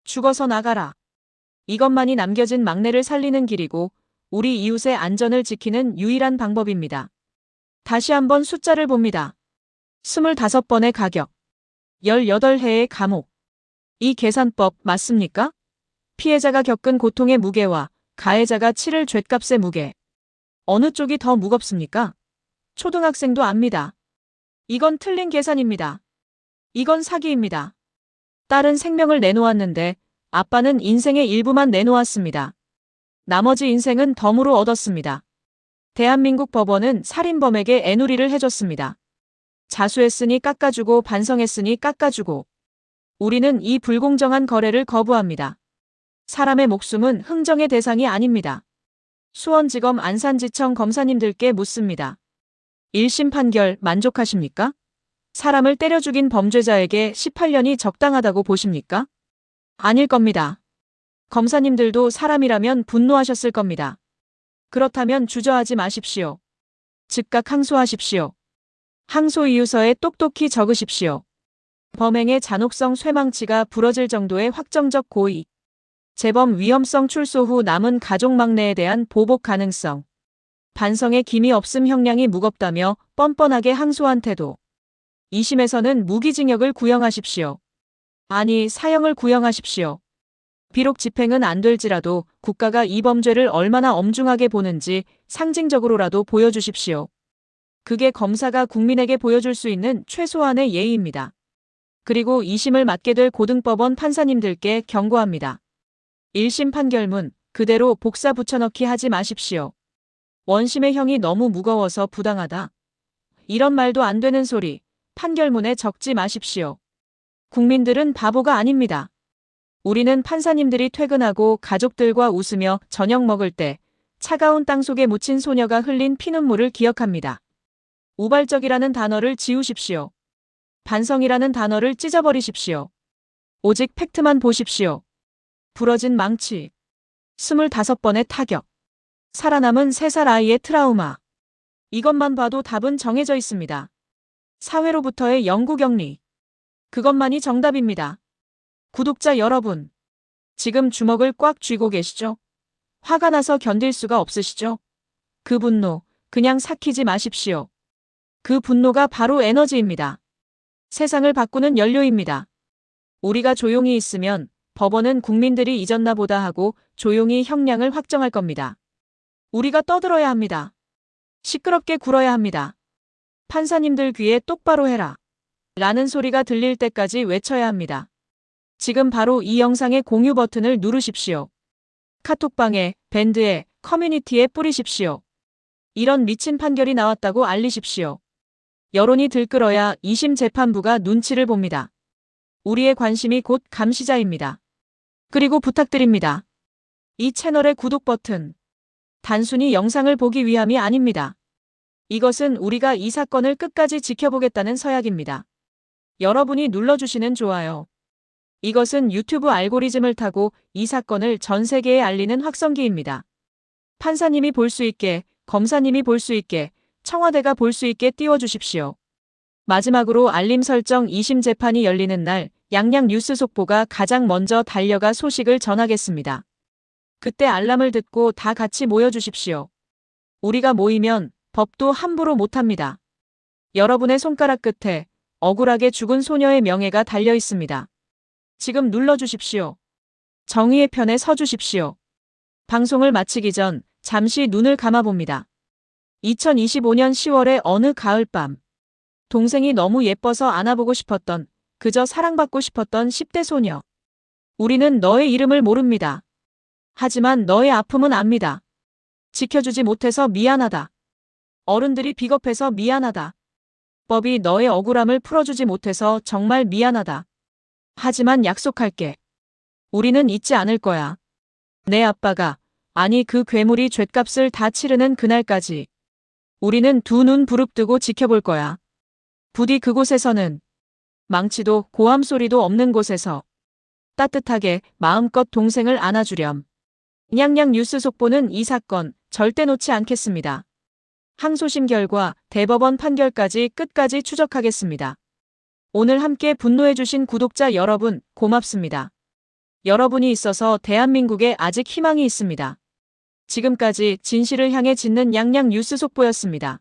죽어서 나가라. 이것만이 남겨진 막내를 살리는 길이고 우리 이웃의 안전을 지키는 유일한 방법입니다. 다시 한번 숫자를 봅니다. 25번의 가격, 18해의 감옥. 이 계산법 맞습니까? 피해자가 겪은 고통의 무게와 가해자가 치를 죗값의 무게. 어느 쪽이 더 무겁습니까? 초등학생도 압니다. 이건 틀린 계산입니다. 이건 사기입니다. 딸은 생명을 내놓았는데 아빠는 인생의 일부만 내놓았습니다. 나머지 인생은 덤으로 얻었습니다. 대한민국 법원은 살인범에게 애누리를 해줬습니다. 자수했으니 깎아주고 반성했으니 깎아주고. 우리는 이 불공정한 거래를 거부합니다. 사람의 목숨은 흥정의 대상이 아닙니다. 수원지검 안산지청 검사님들께 묻습니다. 1심 판결 만족하십니까? 사람을 때려 죽인 범죄자에게 18년이 적당하다고 보십니까? 아닐 겁니다. 검사님들도 사람이라면 분노하셨을 겁니다. 그렇다면 주저하지 마십시오. 즉각 항소하십시오. 항소 이유서에 똑똑히 적으십시오. 범행의 잔혹성 쇠망치가 부러질 정도의 확정적 고의. 재범 위험성 출소 후 남은 가족 막내에 대한 보복 가능성. 반성의 김이 없음 형량이 무겁다며 뻔뻔하게 항소한 태도. 2심에서는 무기징역을 구형하십시오. 아니, 사형을 구형하십시오. 비록 집행은 안 될지라도 국가가 이 범죄를 얼마나 엄중하게 보는지 상징적으로라도 보여주십시오. 그게 검사가 국민에게 보여줄 수 있는 최소한의 예의입니다. 그리고 2심을 맡게 될 고등법원 판사님들께 경고합니다. 1심 판결문 그대로 복사 붙여넣기 하지 마십시오. 원심의 형이 너무 무거워서 부당하다. 이런 말도 안 되는 소리 판결문에 적지 마십시오. 국민들은 바보가 아닙니다. 우리는 판사님들이 퇴근하고 가족들과 웃으며 저녁 먹을 때 차가운 땅 속에 묻힌 소녀가 흘린 피눈물을 기억합니다. 우발적이라는 단어를 지우십시오. 반성이라는 단어를 찢어버리십시오. 오직 팩트만 보십시오. 부러진 망치. 25번의 타격. 살아남은 3살 아이의 트라우마. 이것만 봐도 답은 정해져 있습니다. 사회로부터의 영구격리. 그것만이 정답입니다. 구독자 여러분, 지금 주먹을 꽉 쥐고 계시죠? 화가 나서 견딜 수가 없으시죠? 그 분노, 그냥 삭히지 마십시오. 그 분노가 바로 에너지입니다. 세상을 바꾸는 연료입니다. 우리가 조용히 있으면 법원은 국민들이 잊었나 보다 하고 조용히 형량을 확정할 겁니다. 우리가 떠들어야 합니다. 시끄럽게 굴어야 합니다. 판사님들 귀에 똑바로 해라. 라는 소리가 들릴 때까지 외쳐야 합니다. 지금 바로 이 영상의 공유 버튼을 누르십시오. 카톡방에, 밴드에, 커뮤니티에 뿌리십시오. 이런 미친 판결이 나왔다고 알리십시오. 여론이 들끓어야 2심 재판부가 눈치를 봅니다. 우리의 관심이 곧 감시자입니다. 그리고 부탁드립니다. 이 채널의 구독 버튼. 단순히 영상을 보기 위함이 아닙니다. 이것은 우리가 이 사건을 끝까지 지켜보겠다는 서약입니다. 여러분이 눌러주시는 좋아요. 이것은 유튜브 알고리즘을 타고 이 사건을 전 세계에 알리는 확성기입니다. 판사님이 볼 수 있게, 검사님이 볼 수 있게, 청와대가 볼 수 있게 띄워주십시오. 마지막으로 알림 설정 2심 재판이 열리는 날 양양 뉴스 속보가 가장 먼저 달려가 소식을 전하겠습니다. 그때 알람을 듣고 다 같이 모여주십시오. 우리가 모이면 법도 함부로 못합니다. 여러분의 손가락 끝에 억울하게 죽은 소녀의 명예가 달려 있습니다. 지금 눌러주십시오. 정의의 편에 서주십시오. 방송을 마치기 전 잠시 눈을 감아봅니다. 2025년 10월의 어느 가을밤. 동생이 너무 예뻐서 안아보고 싶었던, 그저 사랑받고 싶었던 10대 소녀. 우리는 너의 이름을 모릅니다. 하지만 너의 아픔은 압니다. 지켜주지 못해서 미안하다. 어른들이 비겁해서 미안하다. 법이 너의 억울함을 풀어주지 못해서 정말 미안하다. 하지만 약속할게. 우리는 잊지 않을 거야. 내 아빠가, 아니 그 괴물이 죗값을 다 치르는 그날까지. 우리는 두 눈 부릅뜨고 지켜볼 거야. 부디 그곳에서는 망치도 고함 소리도 없는 곳에서 따뜻하게 마음껏 동생을 안아주렴. 양양 뉴스 속보는 이 사건 절대 놓지 않겠습니다. 항소심 결과 대법원 판결까지 끝까지 추적하겠습니다. 오늘 함께 분노해주신 구독자 여러분 고맙습니다. 여러분이 있어서 대한민국에 아직 희망이 있습니다. 지금까지 진실을 향해 짖는 양양 뉴스 속보였습니다.